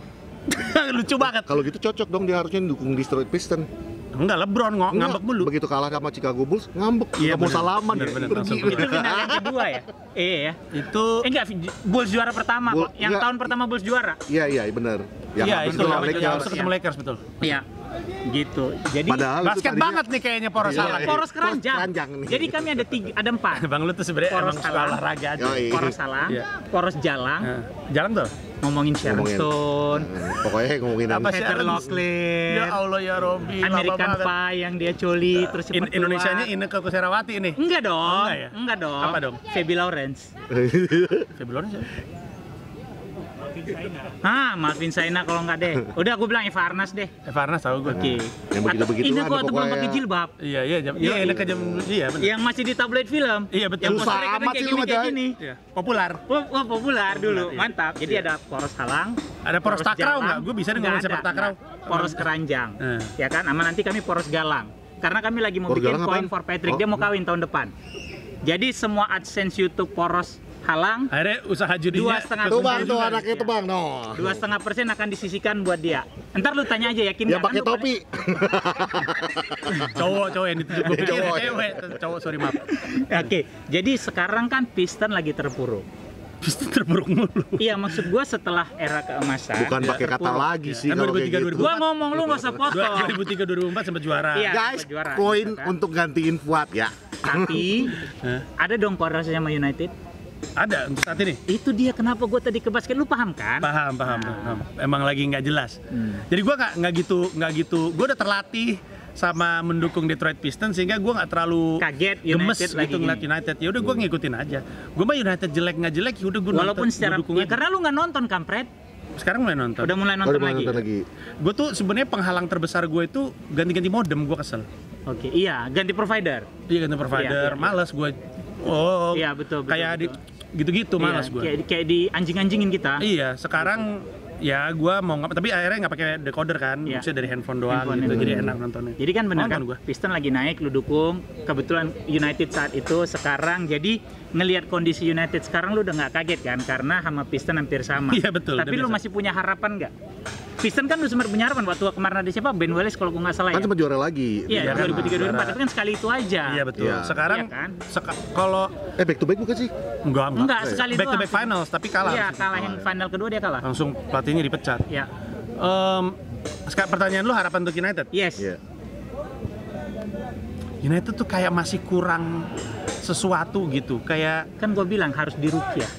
[SPEAKER 2] Lucu banget.
[SPEAKER 4] Kalau gitu cocok dong, dia harusnya dukung Detroit Piston.
[SPEAKER 2] Enggak, LeBron ngambek mulu.
[SPEAKER 4] Begitu kalah sama Chicago Bulls, ngambek,
[SPEAKER 2] Iya,
[SPEAKER 4] nggak mau
[SPEAKER 2] bener.
[SPEAKER 4] salaman,
[SPEAKER 2] Bener,
[SPEAKER 4] pergi.
[SPEAKER 2] langsung
[SPEAKER 1] Itu final yang kedua ya? Iya ya.
[SPEAKER 2] Itu
[SPEAKER 1] Enggak, Bulls juara pertama kok. Yang
[SPEAKER 4] enggak.
[SPEAKER 1] tahun pertama Bulls juara.
[SPEAKER 4] Iya benar.
[SPEAKER 2] iya
[SPEAKER 4] habis
[SPEAKER 2] itu
[SPEAKER 4] lawan
[SPEAKER 2] yang
[SPEAKER 4] Lakers.
[SPEAKER 2] ketemu Lakers betul.
[SPEAKER 1] Iya. Gitu. Jadi
[SPEAKER 4] Padahal itu
[SPEAKER 2] Basket
[SPEAKER 4] tadinya-
[SPEAKER 2] banget nih kayaknya poros
[SPEAKER 4] Iya,
[SPEAKER 2] Halang.
[SPEAKER 4] iya.
[SPEAKER 1] poros keranjang.
[SPEAKER 4] keranjang nih.
[SPEAKER 1] Jadi kami ada 4.
[SPEAKER 2] Bang lu tuh sebenarnya
[SPEAKER 1] Poros
[SPEAKER 2] emang suka
[SPEAKER 1] Halang.
[SPEAKER 2] olahraga aja.
[SPEAKER 4] Yoi.
[SPEAKER 1] Poros Halang,
[SPEAKER 2] Iya.
[SPEAKER 1] poros Jalang,
[SPEAKER 2] Jalan tuh.
[SPEAKER 1] ngomongin Sharon
[SPEAKER 4] Ngomongin.
[SPEAKER 1] Stone,
[SPEAKER 4] Pokoknya ngomongin
[SPEAKER 2] Apa sih?
[SPEAKER 1] Heather
[SPEAKER 2] Sharon-
[SPEAKER 1] Locklear,
[SPEAKER 2] Ya Allah ya Robi.
[SPEAKER 1] American Pie yang dia coli terus cepat keluar.
[SPEAKER 2] Indonesianya Inneke Koesherawati ini.
[SPEAKER 1] Enggak dong.
[SPEAKER 2] Enggak ya?
[SPEAKER 1] Enggak dong.
[SPEAKER 2] Apa dong?
[SPEAKER 1] Phoebe Lawrence.
[SPEAKER 2] Sebelumnya siapa?
[SPEAKER 1] Malvin Saina kalau enggak deh. Udah aku bilang Eva Arnas deh.
[SPEAKER 2] Farnas tahu gue.
[SPEAKER 1] Oke.
[SPEAKER 4] Yang begitu-begitu
[SPEAKER 1] Ini
[SPEAKER 4] ada
[SPEAKER 1] kok tuh belum
[SPEAKER 4] pokoknya.
[SPEAKER 1] pakai jilbab.
[SPEAKER 2] Iya Inneke jam iya benar.
[SPEAKER 1] Yang masih di tabloid film.
[SPEAKER 2] Iya, betul.
[SPEAKER 1] Yang
[SPEAKER 4] Susah
[SPEAKER 1] posternya kadang
[SPEAKER 4] amat
[SPEAKER 1] kayak
[SPEAKER 4] sih lu
[SPEAKER 1] gini kayak
[SPEAKER 4] ngajarin.
[SPEAKER 1] gini.
[SPEAKER 2] Iya. Populer.
[SPEAKER 1] Wah, populer dulu,
[SPEAKER 2] iya.
[SPEAKER 1] mantap. Jadi ada poros Halang,
[SPEAKER 2] Ada poros takraw
[SPEAKER 1] Jalang.
[SPEAKER 2] nggak? Gue bisa nih ngomong
[SPEAKER 1] Nggak
[SPEAKER 2] sepak
[SPEAKER 1] ada,
[SPEAKER 2] takraw.
[SPEAKER 1] nggak. Poros keranjang,
[SPEAKER 2] Eh.
[SPEAKER 1] ya kan? Sama nanti kami poros Galang. Karena kami lagi mau
[SPEAKER 4] Poros
[SPEAKER 1] bikin
[SPEAKER 4] Galang
[SPEAKER 1] koin
[SPEAKER 4] apaan?
[SPEAKER 1] for Patrick,
[SPEAKER 4] Oh.
[SPEAKER 1] dia mau kawin tahun depan. Jadi semua AdSense YouTube poros Halang,
[SPEAKER 2] Akhirnya usaha judinya
[SPEAKER 1] 2,5%
[SPEAKER 4] Tuh bang, tuh anaknya tuh bang, no.
[SPEAKER 1] 2,5% akan disisihkan buat dia. Ntar lu tanya aja, yakin
[SPEAKER 4] Yang
[SPEAKER 1] nggak?
[SPEAKER 4] pakai
[SPEAKER 1] Kan lu
[SPEAKER 4] topi.
[SPEAKER 2] cowok yang ditunjuk. Gue pikir
[SPEAKER 4] Cowok.
[SPEAKER 2] cewek, cowok sorry maaf.
[SPEAKER 1] Oke, jadi sekarang kan Piston lagi terpuruk.
[SPEAKER 2] Pasti terburuk mulu.
[SPEAKER 1] Iya, maksud gua setelah era keemasan.
[SPEAKER 4] Bukan pakai kata
[SPEAKER 1] terpuruk.
[SPEAKER 4] lagi sih
[SPEAKER 2] Kan
[SPEAKER 4] kalau kayak
[SPEAKER 2] 2003,
[SPEAKER 4] gitu.
[SPEAKER 1] Gua ngomong lu nggak usah potong.
[SPEAKER 2] 2003 2004 sempat juara.
[SPEAKER 1] Iya.
[SPEAKER 4] Guys,
[SPEAKER 1] Juara,
[SPEAKER 4] koin
[SPEAKER 1] gitu kan.
[SPEAKER 4] untuk gantiin Fuad ya.
[SPEAKER 1] Tapi
[SPEAKER 2] Hah?
[SPEAKER 1] ada dong koordinasinya sama United.
[SPEAKER 2] Ada untuk saat ini.
[SPEAKER 1] Itu dia kenapa gue tadi ke basket, lu paham kan?
[SPEAKER 2] Paham. Emang lagi nggak jelas.
[SPEAKER 1] Hmm.
[SPEAKER 2] Jadi gua nggak gitu. Gua udah terlatih sama mendukung Detroit Pistons sehingga gua nggak terlalu
[SPEAKER 1] Kaget
[SPEAKER 2] gemes
[SPEAKER 1] United lagi
[SPEAKER 2] gitu ngeliat
[SPEAKER 1] gini.
[SPEAKER 2] United. Ya udah gua ngikutin aja. Gua mah United jelek nggak jelek, ya udah gua
[SPEAKER 1] Walaupun
[SPEAKER 2] nonton,
[SPEAKER 1] secara
[SPEAKER 2] gua dukung
[SPEAKER 1] ya,
[SPEAKER 2] aja.
[SPEAKER 1] karena lu nggak nonton kampret,
[SPEAKER 2] Sekarang mulai nonton.
[SPEAKER 1] udah mulai
[SPEAKER 4] Oh,
[SPEAKER 1] nonton
[SPEAKER 4] udah mulai
[SPEAKER 1] lagi.
[SPEAKER 4] nonton lagi.
[SPEAKER 2] Gue tuh sebenarnya penghalang terbesar gue itu ganti-ganti modem, gue kesel.
[SPEAKER 1] Oke, iya, ganti provider.
[SPEAKER 2] Iya ganti provider,
[SPEAKER 1] Iya.
[SPEAKER 2] males gue. Oh,
[SPEAKER 1] Iya, betul,
[SPEAKER 2] kayak
[SPEAKER 1] betul.
[SPEAKER 2] gitu-gitu malas
[SPEAKER 1] Iya,
[SPEAKER 2] gue.
[SPEAKER 1] kayak di anjing-anjingin kita.
[SPEAKER 2] Iya, sekarang ya gue mau tapi akhirnya nggak pakai decoder kan,
[SPEAKER 1] Iya.
[SPEAKER 2] bisa dari handphone doang
[SPEAKER 1] Handphone,
[SPEAKER 2] gitu,
[SPEAKER 1] ya.
[SPEAKER 2] jadi enak nontonnya.
[SPEAKER 1] Jadi kan benar kan,
[SPEAKER 2] Nonton gua.
[SPEAKER 1] Piston lagi naik, lu dukung. Kebetulan United saat itu sekarang, jadi ngelihat kondisi United sekarang lu udah nggak kaget kan? Karena sama Piston hampir sama.
[SPEAKER 2] Iya, betul,
[SPEAKER 1] Tapi
[SPEAKER 2] udah
[SPEAKER 1] lu
[SPEAKER 2] biasa.
[SPEAKER 1] masih punya harapan nggak? Piston kan lu sempat punya harapan waktu kemarin ada siapa? Ben Wallace kalau gua nggak salah
[SPEAKER 4] Kan
[SPEAKER 1] ya.
[SPEAKER 4] sempat juara lagi.
[SPEAKER 1] Iya,
[SPEAKER 2] Iya kan,
[SPEAKER 1] 2003-2004,
[SPEAKER 2] juara.
[SPEAKER 1] tapi kan sekali itu aja.
[SPEAKER 2] Iya betul.
[SPEAKER 4] Iya.
[SPEAKER 2] Sekarang
[SPEAKER 1] Iya kan?
[SPEAKER 2] kalau
[SPEAKER 4] Back to back bukan sih?
[SPEAKER 1] Enggak, sekali
[SPEAKER 2] back to
[SPEAKER 1] doang.
[SPEAKER 2] back finals tapi kalah.
[SPEAKER 1] Iya,
[SPEAKER 2] habis itu.
[SPEAKER 1] kalah yang final kedua dia kalah.
[SPEAKER 2] Langsung pelatihnya dipecat.
[SPEAKER 1] Ya.
[SPEAKER 2] Sekarang pertanyaan lu harapan untuk United?
[SPEAKER 1] Yes.
[SPEAKER 4] Iya.
[SPEAKER 2] United tuh kayak masih kurang sesuatu gitu, kayak
[SPEAKER 1] Kan gua bilang harus dirukyah.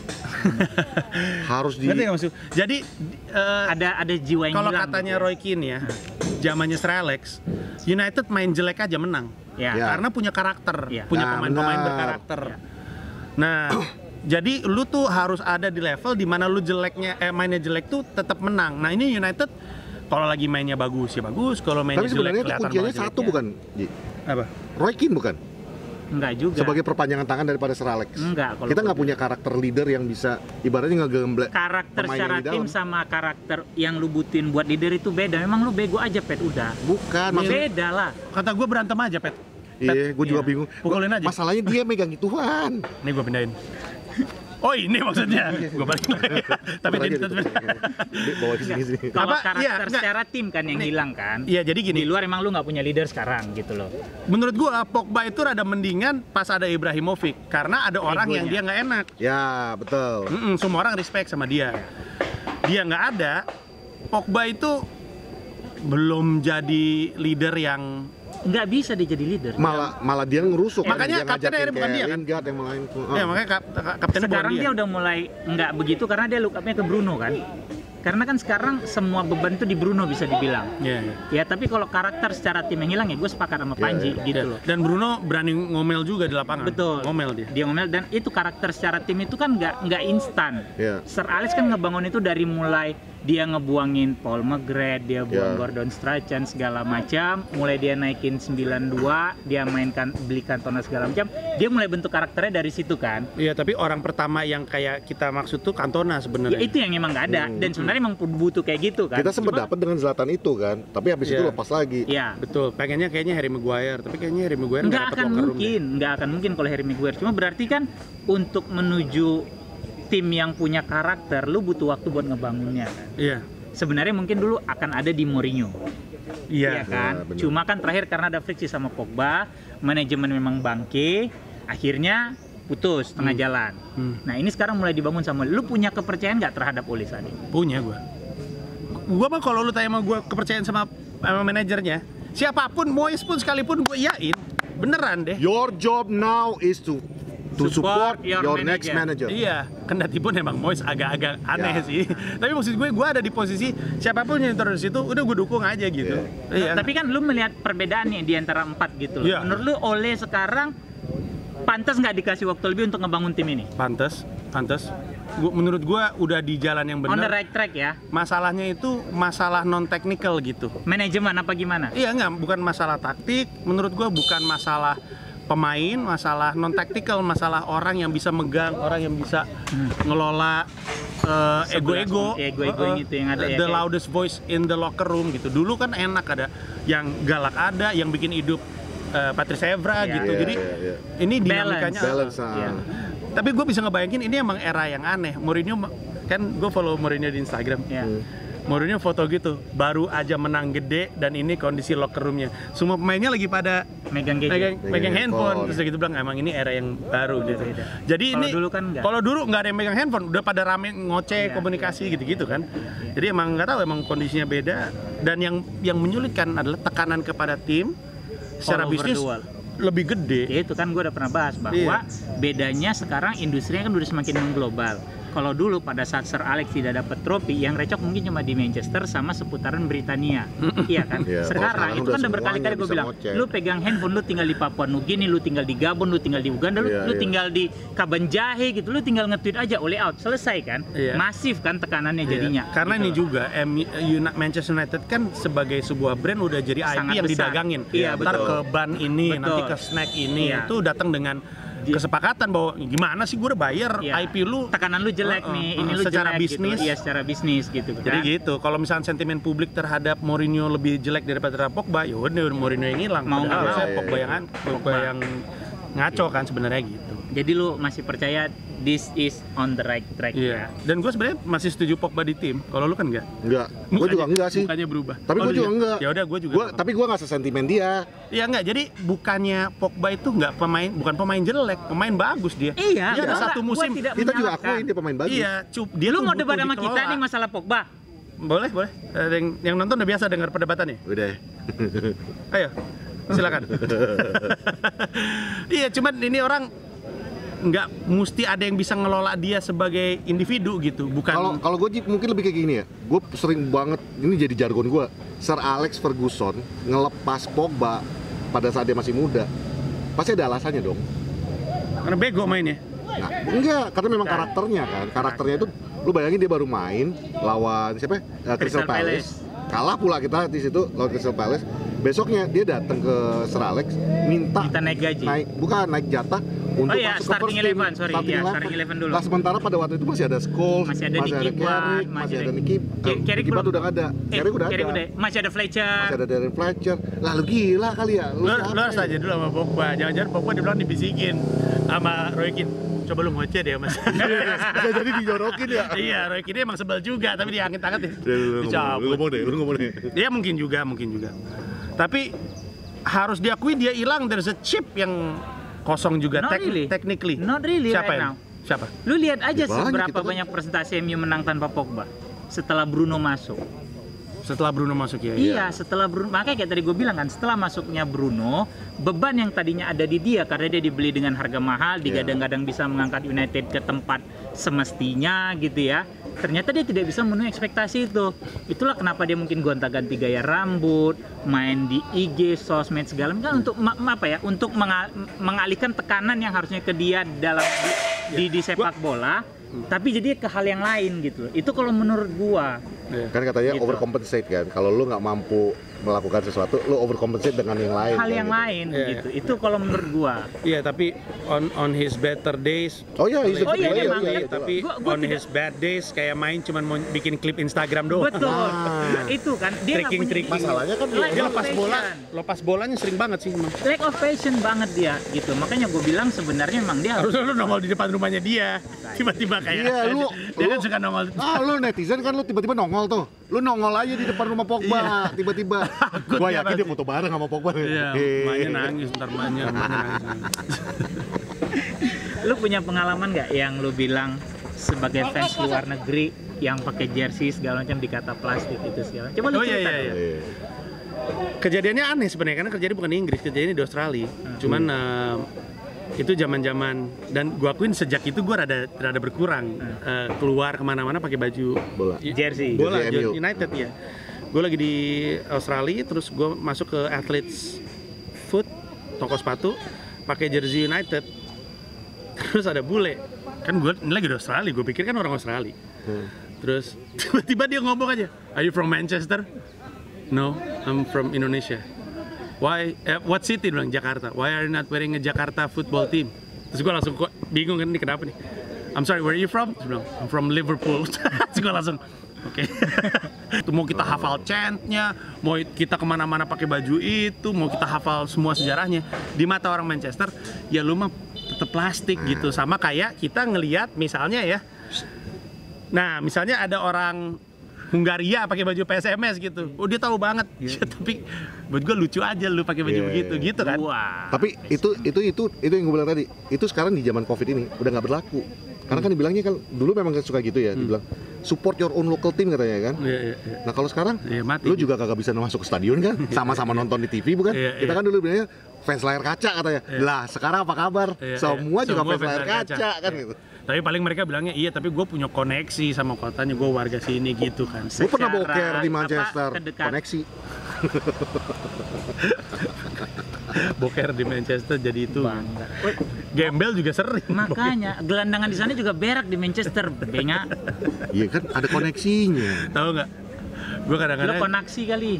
[SPEAKER 4] Harus di
[SPEAKER 2] ngerti nggak maksud? Jadi
[SPEAKER 1] Ada jiwa yang
[SPEAKER 2] kalau
[SPEAKER 1] hilang.
[SPEAKER 2] katanya
[SPEAKER 1] gitu.
[SPEAKER 2] Roy Keane ya, zamannya Sir Alex, United main jelek aja menang.
[SPEAKER 1] Ya.
[SPEAKER 4] Ya.
[SPEAKER 2] Karena punya karakter,
[SPEAKER 1] Iya.
[SPEAKER 2] punya
[SPEAKER 4] Nah,
[SPEAKER 2] pemain-pemain
[SPEAKER 4] benar.
[SPEAKER 2] berkarakter.
[SPEAKER 1] Iya.
[SPEAKER 2] Nah, jadi lu tuh harus ada di level di mana lu mainnya jelek tuh tetap menang. Nah, ini United kalau lagi mainnya bagus ya bagus, kalau mainnya
[SPEAKER 4] Tapi
[SPEAKER 2] jelek
[SPEAKER 4] sebenarnya itu
[SPEAKER 2] kelihatan
[SPEAKER 4] kuncinya
[SPEAKER 2] banget
[SPEAKER 4] satu
[SPEAKER 2] jeleknya.
[SPEAKER 4] bukan? Ji?
[SPEAKER 2] Apa?
[SPEAKER 4] Roy Keane bukan?
[SPEAKER 1] Enggak juga.
[SPEAKER 4] Sebagai perpanjangan tangan daripada Sir Alex.
[SPEAKER 1] Enggak, kalau
[SPEAKER 4] Kita nggak
[SPEAKER 1] gua
[SPEAKER 4] punya karakter leader yang bisa ibaratnya ngegemblek
[SPEAKER 1] karakter
[SPEAKER 4] pemain
[SPEAKER 1] secara
[SPEAKER 4] yang di
[SPEAKER 1] tim
[SPEAKER 4] dalam.
[SPEAKER 1] sama karakter yang lu butuhin buat leader itu beda. Memang lu bego aja, Pet, udah.
[SPEAKER 4] Bukan, maksudnya
[SPEAKER 1] Beda lah.
[SPEAKER 2] Kata gue berantem aja, Pet.
[SPEAKER 4] iya, gue juga
[SPEAKER 1] Iya.
[SPEAKER 4] bingung.
[SPEAKER 2] Pukulin aja.
[SPEAKER 4] Masalahnya dia megang gituan.
[SPEAKER 2] Nih gue pindahin. Oh ini maksudnya, gue balik lagi. Tapi
[SPEAKER 4] Lagi
[SPEAKER 2] dia
[SPEAKER 4] bawa ke sini.
[SPEAKER 1] Kalau
[SPEAKER 2] Apa?
[SPEAKER 1] karakter
[SPEAKER 2] Iya, enggak.
[SPEAKER 1] secara tim kan yang hilang kan.
[SPEAKER 2] Iya, jadi gini.
[SPEAKER 1] Di luar emang lu nggak punya leader sekarang gitu loh.
[SPEAKER 2] Menurut gua Pogba itu rada mendingan pas ada Ibrahimovic karena ada orang yang
[SPEAKER 1] Egonya.
[SPEAKER 2] dia nggak enak.
[SPEAKER 4] Ya, betul.
[SPEAKER 2] Semua orang respect sama dia. Dia nggak ada, Pogba itu belum jadi leader yang
[SPEAKER 1] Nggak bisa dia jadi leader.
[SPEAKER 4] Malah dia ngerusuk.
[SPEAKER 2] Makanya
[SPEAKER 4] Dia
[SPEAKER 2] kaptennya
[SPEAKER 4] ngajakin
[SPEAKER 2] akhirnya bukan dia,
[SPEAKER 4] kayak
[SPEAKER 2] kan?
[SPEAKER 4] Lingard yang lain.
[SPEAKER 2] ya makanya kaptennya bukan
[SPEAKER 1] Sekarang
[SPEAKER 2] dia.
[SPEAKER 1] dia udah mulai nggak begitu karena dia look up-nya ke Bruno kan. Karena kan sekarang semua beban itu di Bruno bisa dibilang.
[SPEAKER 2] Iya, iya.
[SPEAKER 1] Ya tapi kalau karakter secara tim yang hilang ya gue sepakat sama Panji
[SPEAKER 4] iya.
[SPEAKER 1] gitu
[SPEAKER 2] Ya,
[SPEAKER 1] loh.
[SPEAKER 2] dan Bruno berani ngomel juga di lapangan.
[SPEAKER 1] Betul.
[SPEAKER 2] Ngomel dia.
[SPEAKER 1] Dia ngomel dan itu karakter secara tim itu kan nggak instan.
[SPEAKER 4] Iya.
[SPEAKER 1] Sir Alex kan ngebangun itu dari mulai dia ngebuangin Paul McGrath, dia buang
[SPEAKER 4] Iya.
[SPEAKER 1] Gordon Strachan segala macam, mulai dia naikin 92, dia mainkan beli Cantona segala macam, dia mulai bentuk karakternya dari situ kan.
[SPEAKER 2] Iya, tapi orang pertama yang kayak kita maksud tuh Cantona
[SPEAKER 1] Ya
[SPEAKER 2] sebenarnya.
[SPEAKER 1] itu yang emang nggak ada dan sebenarnya emang butuh kayak gitu kan.
[SPEAKER 4] Kita sempat
[SPEAKER 1] Cuma-
[SPEAKER 4] dapat dengan Zlatan itu kan, tapi habis itu
[SPEAKER 2] Iya.
[SPEAKER 4] lepas lagi.
[SPEAKER 1] Ya,
[SPEAKER 2] Betul, pengennya kayaknya Harry Maguire, tapi kayaknya Harry Maguire
[SPEAKER 1] nggak
[SPEAKER 2] dapet
[SPEAKER 1] akan
[SPEAKER 2] locker room deh.
[SPEAKER 1] mungkin, nggak akan mungkin kalau Harry Maguire. Cuma berarti kan untuk menuju tim yang punya karakter, lu butuh waktu buat ngebangunnya kan.
[SPEAKER 2] Iya.
[SPEAKER 1] Sebenarnya mungkin dulu akan ada di Mourinho.
[SPEAKER 2] Iya.
[SPEAKER 1] Iya kan?
[SPEAKER 4] Ya, benar.
[SPEAKER 1] Cuma kan terakhir karena ada friksi sama Pogba, manajemen memang bangke, akhirnya putus tengah jalan. Nah ini sekarang mulai dibangun sama lu punya kepercayaan nggak terhadap Ole Sani?
[SPEAKER 2] Punya gua mah kalau lu tanya sama gua kepercayaan sama sama manajernya, siapapun, Moyes pun sekalipun gue iyain, beneran deh.
[SPEAKER 4] Your job now is to support your next manager.
[SPEAKER 2] Iya, kendati pun emang Moyes agak-agak aneh
[SPEAKER 4] Ya.
[SPEAKER 2] sih. Tapi maksud gue ada di posisi siapapun yang terus itu, udah gue dukung aja gitu. Iya.
[SPEAKER 1] Tapi kan lu melihat perbedaannya di antara 4 gitu loh.
[SPEAKER 2] Iya.
[SPEAKER 1] Menurut lu Ole sekarang pantas nggak dikasih waktu lebih untuk ngebangun tim ini?
[SPEAKER 2] Pantes. Menurut gue udah di jalan yang
[SPEAKER 1] On the
[SPEAKER 2] benar.
[SPEAKER 1] right track ya?
[SPEAKER 2] Masalahnya itu masalah non teknikal gitu.
[SPEAKER 1] Manajemen apa gimana?
[SPEAKER 2] Iya enggak, bukan masalah taktik. Menurut gue bukan masalah pemain, masalah non taktikal, masalah orang yang bisa megang, orang yang bisa ngelola ego-ego,
[SPEAKER 1] itu yang ada ya,
[SPEAKER 2] the
[SPEAKER 1] kayak-
[SPEAKER 2] loudest voice in the locker room gitu. Dulu kan enak, ada yang galak, ada yang bikin hidup Patrice Evra
[SPEAKER 1] Iya.
[SPEAKER 2] gitu.
[SPEAKER 4] Iya,
[SPEAKER 2] Jadi
[SPEAKER 4] iya.
[SPEAKER 2] ini dinamikanya
[SPEAKER 4] Balance.
[SPEAKER 1] Iya.
[SPEAKER 2] Tapi gue bisa ngebayangin ini emang era yang aneh. Mourinho kan, gue follow Mourinho di Instagram.
[SPEAKER 1] Ya.
[SPEAKER 2] Mourinho foto gitu, baru aja menang gede dan ini kondisi locker roomnya. Semua pemainnya lagi pada
[SPEAKER 1] Megang gadget.
[SPEAKER 2] megang handphone.
[SPEAKER 4] handphone.
[SPEAKER 2] Terus gitu bilang emang ini era yang baru gitu.
[SPEAKER 1] Beda.
[SPEAKER 2] Jadi
[SPEAKER 1] Kalau
[SPEAKER 2] ini
[SPEAKER 1] dulu kan nggak.
[SPEAKER 2] kalau dulu nggak ada yang megang handphone, udah pada rame ngoceh,
[SPEAKER 1] Iya,
[SPEAKER 2] komunikasi gitu-gitu kan. Jadi emang nggak tahu, emang kondisinya beda. Dan yang menyulitkan adalah tekanan kepada tim secara
[SPEAKER 1] All over
[SPEAKER 2] bisnis
[SPEAKER 1] the world.
[SPEAKER 2] lebih gede.
[SPEAKER 1] Ya itu kan gue udah pernah bahas bahwa
[SPEAKER 2] Iya.
[SPEAKER 1] bedanya sekarang industrinya kan udah semakin mengglobal. Kalau dulu pada saat Sir Alex tidak dapat trofi, yang recok mungkin cuma di Manchester sama seputaran Britania. Iya kan?
[SPEAKER 4] Iya, kalau
[SPEAKER 1] Sekarang
[SPEAKER 4] sekarang
[SPEAKER 1] itu
[SPEAKER 4] udah
[SPEAKER 1] kan udah berkali-kali
[SPEAKER 4] semuanya
[SPEAKER 1] gue
[SPEAKER 4] bisa
[SPEAKER 1] bilang,
[SPEAKER 4] ngoceh.
[SPEAKER 1] lu pegang handphone, lu tinggal di Papua Nugini, lu tinggal di Gabon, lu tinggal di Uganda, lu
[SPEAKER 4] Iya.
[SPEAKER 1] tinggal di Kabanjahe gitu, lu tinggal nge-tweet aja Ole out, selesai kan?
[SPEAKER 2] Iya.
[SPEAKER 1] Masif kan tekanannya
[SPEAKER 2] Iya.
[SPEAKER 1] jadinya.
[SPEAKER 2] Karena
[SPEAKER 1] gitu
[SPEAKER 2] ini
[SPEAKER 1] loh.
[SPEAKER 2] juga Manchester United kan sebagai sebuah brand udah jadi IP
[SPEAKER 1] Sangat
[SPEAKER 2] yang
[SPEAKER 1] besar.
[SPEAKER 2] didagangin.
[SPEAKER 1] Iya,
[SPEAKER 2] Ntar
[SPEAKER 1] betul.
[SPEAKER 2] ke ban ini,
[SPEAKER 1] Betul.
[SPEAKER 2] nanti ke snack ini,
[SPEAKER 1] Iya.
[SPEAKER 2] itu datang dengan kesepakatan bahwa gimana sih gue udah bayar
[SPEAKER 1] Iya.
[SPEAKER 2] IP lu.
[SPEAKER 1] Tekanan lu jelek nih, ini lu
[SPEAKER 2] secara
[SPEAKER 1] jelek
[SPEAKER 2] bisnis.
[SPEAKER 1] gitu. Iya, secara bisnis gitu kan.
[SPEAKER 2] Jadi gitu, kalau misalnya sentimen publik terhadap Mourinho lebih jelek daripada Pogba, ya udah Mourinho yang hilang.
[SPEAKER 1] Mau
[SPEAKER 2] Padahal
[SPEAKER 1] nggak
[SPEAKER 2] saya
[SPEAKER 4] mau.
[SPEAKER 2] Pogba yang ngaco kan sebenarnya gitu.
[SPEAKER 1] Jadi lu masih percaya this is on the right track
[SPEAKER 2] Iya.
[SPEAKER 1] ya?
[SPEAKER 2] Dan gue sebenarnya masih setuju Pogba di tim. Kalau lu kan enggak?
[SPEAKER 4] Enggak, gue juga enggak sih.
[SPEAKER 2] Mukanya berubah.
[SPEAKER 4] Tapi gue juga enggak.
[SPEAKER 2] Ya udah, gue juga.
[SPEAKER 4] Tapi gue nggak sesentimen dia.
[SPEAKER 2] Iya enggak, jadi bukannya Pogba itu enggak bukan pemain jelek, pemain bagus dia.
[SPEAKER 1] Iya,
[SPEAKER 2] Dia ada
[SPEAKER 1] gua
[SPEAKER 2] satu
[SPEAKER 1] nggak-
[SPEAKER 2] musim.
[SPEAKER 1] gua tidak
[SPEAKER 4] Kita juga
[SPEAKER 1] menyalahkan.
[SPEAKER 4] akuin dia pemain bagus.
[SPEAKER 2] Iya, dia
[SPEAKER 1] Lu
[SPEAKER 2] tuh
[SPEAKER 1] mau
[SPEAKER 2] butuh
[SPEAKER 1] debat sama kita
[SPEAKER 2] dikelola.
[SPEAKER 1] nih masalah Pogba?
[SPEAKER 2] Boleh. Ada yang nonton udah biasa dengar perdebatannya.
[SPEAKER 4] Udah.
[SPEAKER 2] Ayo, silakan. Iya, cuman ini orang nggak mesti ada yang bisa ngelola dia sebagai individu gitu, bukan.
[SPEAKER 4] Kalau gue mungkin lebih kayak gini ya. Gue sering banget, ini jadi jargon gue. Sir Alex Ferguson ngelepas Pogba pada saat dia masih muda. Pasti ada alasannya dong.
[SPEAKER 2] Karena bego mainnya.
[SPEAKER 4] Nah, enggak, karena memang karakternya kan. Karakternya itu, lu bayangin dia baru main lawan siapa? Crystal Palace. Kalah pula kita di situ lawan Crystal Palace. Besoknya dia datang ke Sir Alex minta
[SPEAKER 1] naik gaji.
[SPEAKER 4] Naik jatah untuk
[SPEAKER 1] iya,
[SPEAKER 4] masuk
[SPEAKER 1] starting
[SPEAKER 4] ke first team.
[SPEAKER 1] 11, sorry. Iya, starting 11 dulu.
[SPEAKER 4] Nah, sementara pada waktu itu masih ada Scholes,
[SPEAKER 1] Masih ada Nicky Butt,
[SPEAKER 4] Carrick, masih ada Nicky. Nicky Butt udah nggak ada. Carrick udah ada.
[SPEAKER 1] Masih ada Fletcher.
[SPEAKER 4] Masih ada Darren Fletcher. Lalu gila kali ya.
[SPEAKER 2] Lu
[SPEAKER 4] siapa
[SPEAKER 2] harus
[SPEAKER 4] ya?
[SPEAKER 2] aja dulu sama Pogba. Jangan-jangan Pogba dibilang dibisikin sama Roy Keane. Coba lu ngoceh deh mas.
[SPEAKER 4] Bisa jadi dijorokin ya.
[SPEAKER 2] Iya, Roy Keane emang sebel juga, tapi diangkat-angkat deh.
[SPEAKER 4] Lu ngomong deh.
[SPEAKER 2] Dia mungkin juga. Tapi harus diakui dia hilang, there's a chip yang kosong juga.
[SPEAKER 1] Not really.
[SPEAKER 2] Technically.
[SPEAKER 1] Not really
[SPEAKER 2] Siapa
[SPEAKER 1] right
[SPEAKER 2] yang?
[SPEAKER 1] now.
[SPEAKER 2] Siapa?
[SPEAKER 1] Lu lihat aja
[SPEAKER 4] Ya, banyak
[SPEAKER 1] seberapa
[SPEAKER 4] kita kan.
[SPEAKER 1] banyak prestasi MU menang tanpa Pogba setelah Bruno masuk.
[SPEAKER 2] Setelah Bruno masuk ya.
[SPEAKER 1] Iya, setelah Bruno, makanya kayak tadi gue bilang kan, setelah masuknya Bruno, beban yang tadinya ada di dia karena dia dibeli dengan harga mahal, digadang-gadang bisa mengangkat United ke tempat semestinya gitu ya. Ternyata dia tidak bisa memenuhi ekspektasi itu. Itulah kenapa dia mungkin gonta-ganti gaya rambut, main di IG, sosmed segala macam untuk apa ya? Untuk mengalihkan tekanan yang harusnya ke dia dalam di sepak bola, tapi jadi ke hal yang lain gitu. Itu kalau menurut gua.
[SPEAKER 4] Kan katanya
[SPEAKER 1] Gitu.
[SPEAKER 4] overcompensate kan. Kalau lu nggak mampu melakukan sesuatu, lu overcompensate dengan yang lain.
[SPEAKER 1] Hal
[SPEAKER 4] kan,
[SPEAKER 1] yang
[SPEAKER 4] gitu.
[SPEAKER 1] lain
[SPEAKER 2] Iya,
[SPEAKER 1] gitu. Itu kalau menurut gua.
[SPEAKER 2] Iya, tapi on his better days.
[SPEAKER 4] Oh iya,
[SPEAKER 1] Oh iya,
[SPEAKER 4] iya,
[SPEAKER 1] memang.
[SPEAKER 4] iya,
[SPEAKER 2] Tapi
[SPEAKER 1] Gua
[SPEAKER 2] on
[SPEAKER 1] tidak-
[SPEAKER 2] his bad days kayak main cuman mau bikin klip Instagram doang.
[SPEAKER 1] Betul. Nah, itu kan dia nggak punya
[SPEAKER 2] Tricking.
[SPEAKER 4] Masalahnya kan
[SPEAKER 1] lack
[SPEAKER 2] Dia
[SPEAKER 1] of
[SPEAKER 2] lepas bola,
[SPEAKER 1] passion.
[SPEAKER 2] lepas bolanya sering banget sih emang.
[SPEAKER 1] Lack of passion banget dia gitu. Makanya gue bilang sebenarnya emang dia harus
[SPEAKER 2] Harusnya lu nongol di depan rumahnya dia. Tiba-tiba kayak
[SPEAKER 4] Iya,
[SPEAKER 2] dia kan suka nongol.
[SPEAKER 4] lu netizen kan lu tiba-tiba nongol tuh. Lu nongol aja di depan rumah Pogba, tiba-tiba. Gua
[SPEAKER 2] dia
[SPEAKER 4] yakin dia
[SPEAKER 2] pasti.
[SPEAKER 4] foto bareng sama Pogba.
[SPEAKER 2] Iya, emaknya nangis, ntar emaknya nangis.
[SPEAKER 1] lu punya pengalaman nggak yang lu bilang sebagai fans luar negeri yang pakai jersey segala macam dikata plastik itu segala. Coba lu
[SPEAKER 2] Oh, iya,
[SPEAKER 1] cerita
[SPEAKER 2] iya,
[SPEAKER 1] dulu.
[SPEAKER 2] iya. Kejadiannya aneh sebenarnya karena kejadian bukan di Inggris, kejadiannya di Australia. Cuman itu zaman-zaman, dan gue akuin sejak itu gue rada berkurang keluar kemana-mana pakai baju
[SPEAKER 4] Bola.
[SPEAKER 1] Jersey.
[SPEAKER 2] bola
[SPEAKER 4] Jersey MU.
[SPEAKER 2] United ya. Gue lagi di Australia, terus gue masuk ke Athlete's Foot, toko sepatu, pakai jersey United. Terus ada bule, kan gue ini lagi di Australia, gue pikir kan orang Australia. Terus tiba-tiba dia ngomong aja, "Are you from Manchester?" "No, I'm from Indonesia." "Why? What city?" Bilang Jakarta. "Why are you not wearing a Jakarta football team?" Terus gue langsung kok bingung kan, ini kenapa nih? "I'm sorry, where are you from?" Terus bilang, "I'm from Liverpool." Terus gue langsung, oke. Itu mau kita hafal chant-nya, mau kita kemana-mana pakai baju itu, mau kita hafal semua sejarahnya. Di mata orang Manchester, ya lu mah tetap plastik gitu. Sama kayak kita ngelihat misalnya ya. Nah, misalnya ada orang Hungaria pakai baju PSMS gitu. Oh, dia tahu banget. Ya, tapi buat gue lucu aja lu pakai baju begitu gitu kan.
[SPEAKER 1] Wah.
[SPEAKER 4] Tapi itu yang gue bilang tadi. Itu sekarang di zaman Covid ini udah nggak berlaku. Karena kan dibilangnya kan dulu memang suka gitu ya, dibilang support your own local team katanya kan.
[SPEAKER 2] Iya.
[SPEAKER 4] Nah kalau sekarang
[SPEAKER 2] Mati.
[SPEAKER 4] lu juga kagak bisa masuk ke stadion kan, sama-sama nonton di TV bukan? Kita kan dulu bilangnya fans layar kaca katanya. Lah sekarang apa kabar? Semua juga fans layar kaca kan gitu.
[SPEAKER 2] Tapi paling mereka bilangnya iya, tapi gue punya koneksi sama kotanya, gue warga sini gitu kan.
[SPEAKER 4] Gue pernah boker di Manchester, koneksi.
[SPEAKER 2] Boker di Manchester jadi itu. Gembel juga sering.
[SPEAKER 1] Makanya gelandangan di sana juga berak di Manchester, benga.
[SPEAKER 4] Iya kan ada koneksinya.
[SPEAKER 2] Tahu nggak? Gue
[SPEAKER 1] Lo
[SPEAKER 2] kadang-kadang
[SPEAKER 1] koneksi kali.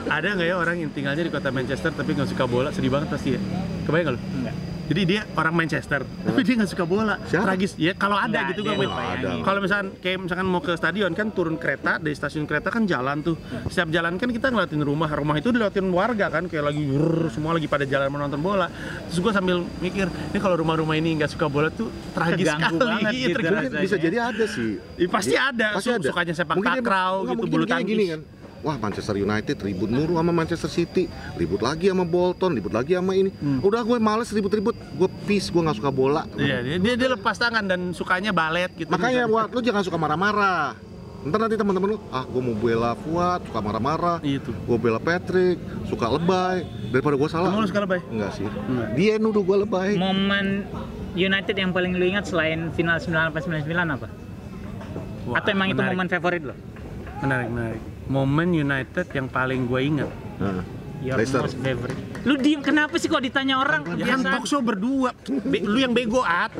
[SPEAKER 2] ada nggak ya orang yang tinggalnya di kota Manchester tapi nggak suka bola, sedih banget pasti ya. Kebayang nggak lo?
[SPEAKER 1] Enggak.
[SPEAKER 2] Jadi dia orang Manchester, tapi dia nggak suka bola.
[SPEAKER 4] Siapa?
[SPEAKER 2] Tragis. Ya kalau ada
[SPEAKER 1] Nggak,
[SPEAKER 2] gitu
[SPEAKER 1] dia
[SPEAKER 2] gue.
[SPEAKER 1] nggak bayangin.
[SPEAKER 2] Kalau misalkan mau ke stadion kan turun kereta, dari stasiun kereta kan jalan tuh. Setiap jalan kan kita ngeliatin rumah itu dilewatin warga kan, kayak lagi semua lagi pada jalan menonton bola. Terus gue sambil mikir, ini kalau rumah-rumah ini nggak suka bola tuh tragis
[SPEAKER 1] Terganggu
[SPEAKER 2] sekali.
[SPEAKER 1] banget
[SPEAKER 2] Iya,
[SPEAKER 1] gitu
[SPEAKER 2] terganggu.
[SPEAKER 1] rasanya.
[SPEAKER 4] Bisa jadi ada sih.
[SPEAKER 2] Pasti ada.
[SPEAKER 4] Pasti ada.
[SPEAKER 2] Sukanya sepak
[SPEAKER 4] Mungkin dia-
[SPEAKER 2] takraw
[SPEAKER 4] nggak,
[SPEAKER 2] gitu,
[SPEAKER 4] mungkin
[SPEAKER 2] bulu
[SPEAKER 4] gini
[SPEAKER 2] tangkis.
[SPEAKER 4] kan. Wah Manchester United ribut mulu sama Manchester City, ribut lagi sama Bolton, ribut lagi sama ini. Udah gue males ribut-ribut, gue peace, gue nggak suka bola.
[SPEAKER 2] Iya, dia lepas tangan dan sukanya balet gitu.
[SPEAKER 4] Makanya buat lu jangan suka marah-marah. Ntar nanti teman-teman lu, gue mau bela Fuad, suka marah-marah.
[SPEAKER 2] Itu.
[SPEAKER 4] Gue bela Patrick, suka lebay. Daripada gue salah.
[SPEAKER 2] Kamu lu suka lebay?
[SPEAKER 4] Enggak sih.
[SPEAKER 2] Enggak.
[SPEAKER 4] Dia nuduh gue lebay.
[SPEAKER 1] Momen United yang paling lu ingat selain final 98-99 apa?
[SPEAKER 2] Wah,
[SPEAKER 1] Atau emang itu
[SPEAKER 2] menarik.
[SPEAKER 1] momen favorit lo?
[SPEAKER 2] Menarik. Momen United yang paling gue ingat.
[SPEAKER 4] Nah,
[SPEAKER 1] Your
[SPEAKER 4] Leicester.
[SPEAKER 1] most favorite. Lu diem, kenapa sih kok ditanya orang?
[SPEAKER 2] Ya kan talk show berdua. Lu yang bego At.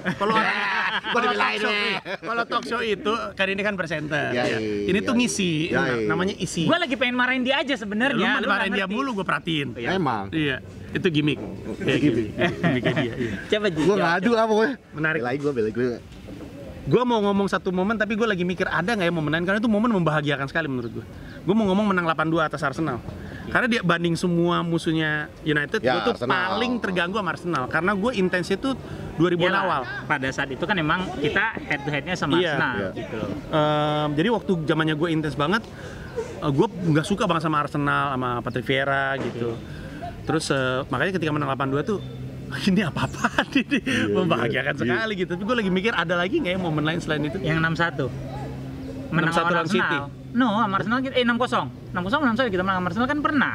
[SPEAKER 2] Kalau talk show itu kan ini kan presenter.
[SPEAKER 4] Ya,
[SPEAKER 2] Ini tuh ngisi. Namanya isi.
[SPEAKER 1] Gue lagi pengen marahin dia aja
[SPEAKER 2] Lu
[SPEAKER 1] sebenarnya.
[SPEAKER 2] marahin
[SPEAKER 1] nggak
[SPEAKER 2] dia
[SPEAKER 1] ngerti.
[SPEAKER 2] mulu, gue perhatiin.
[SPEAKER 4] Emang.
[SPEAKER 2] Iya, itu gimmick. Gimmicknya dia. Iya.
[SPEAKER 1] Coba Ji.
[SPEAKER 4] Gue ngadu apa gue?
[SPEAKER 2] Menarik.
[SPEAKER 4] Belain gue.
[SPEAKER 2] Gue mau ngomong satu momen tapi gue lagi mikir ada nggak ya momen lain, karena itu momen membahagiakan sekali menurut gue. Gue mau ngomong menang 8-2 atas Arsenal. Karena dia banding semua musuhnya United,
[SPEAKER 4] Ya,
[SPEAKER 2] gue tuh
[SPEAKER 4] Arsenal.
[SPEAKER 2] paling terganggu sama Arsenal. Karena gue intensnya tuh 2000-an
[SPEAKER 1] Iyalah,
[SPEAKER 2] awal.
[SPEAKER 1] Pada saat itu kan emang kita head to headnya sama
[SPEAKER 2] Iya.
[SPEAKER 1] Arsenal
[SPEAKER 4] Iya.
[SPEAKER 1] gitu loh.
[SPEAKER 2] Jadi waktu zamannya gue intens banget, gue nggak suka banget sama Arsenal, sama Patrick Vieira gitu. Terus makanya ketika menang 8-2 tuh, ini apa-apaan ini, membahagiakan sekali gitu. Tapi gue lagi mikir ada lagi nggak ya momen lain selain itu?
[SPEAKER 1] Yang 6-1. Menang
[SPEAKER 2] 6-1
[SPEAKER 1] lawan
[SPEAKER 2] lawan City.
[SPEAKER 1] Arsenal. No, sama Arsenal kita 6-0. 6-0 6-1 kita menang sama Arsenal kan pernah.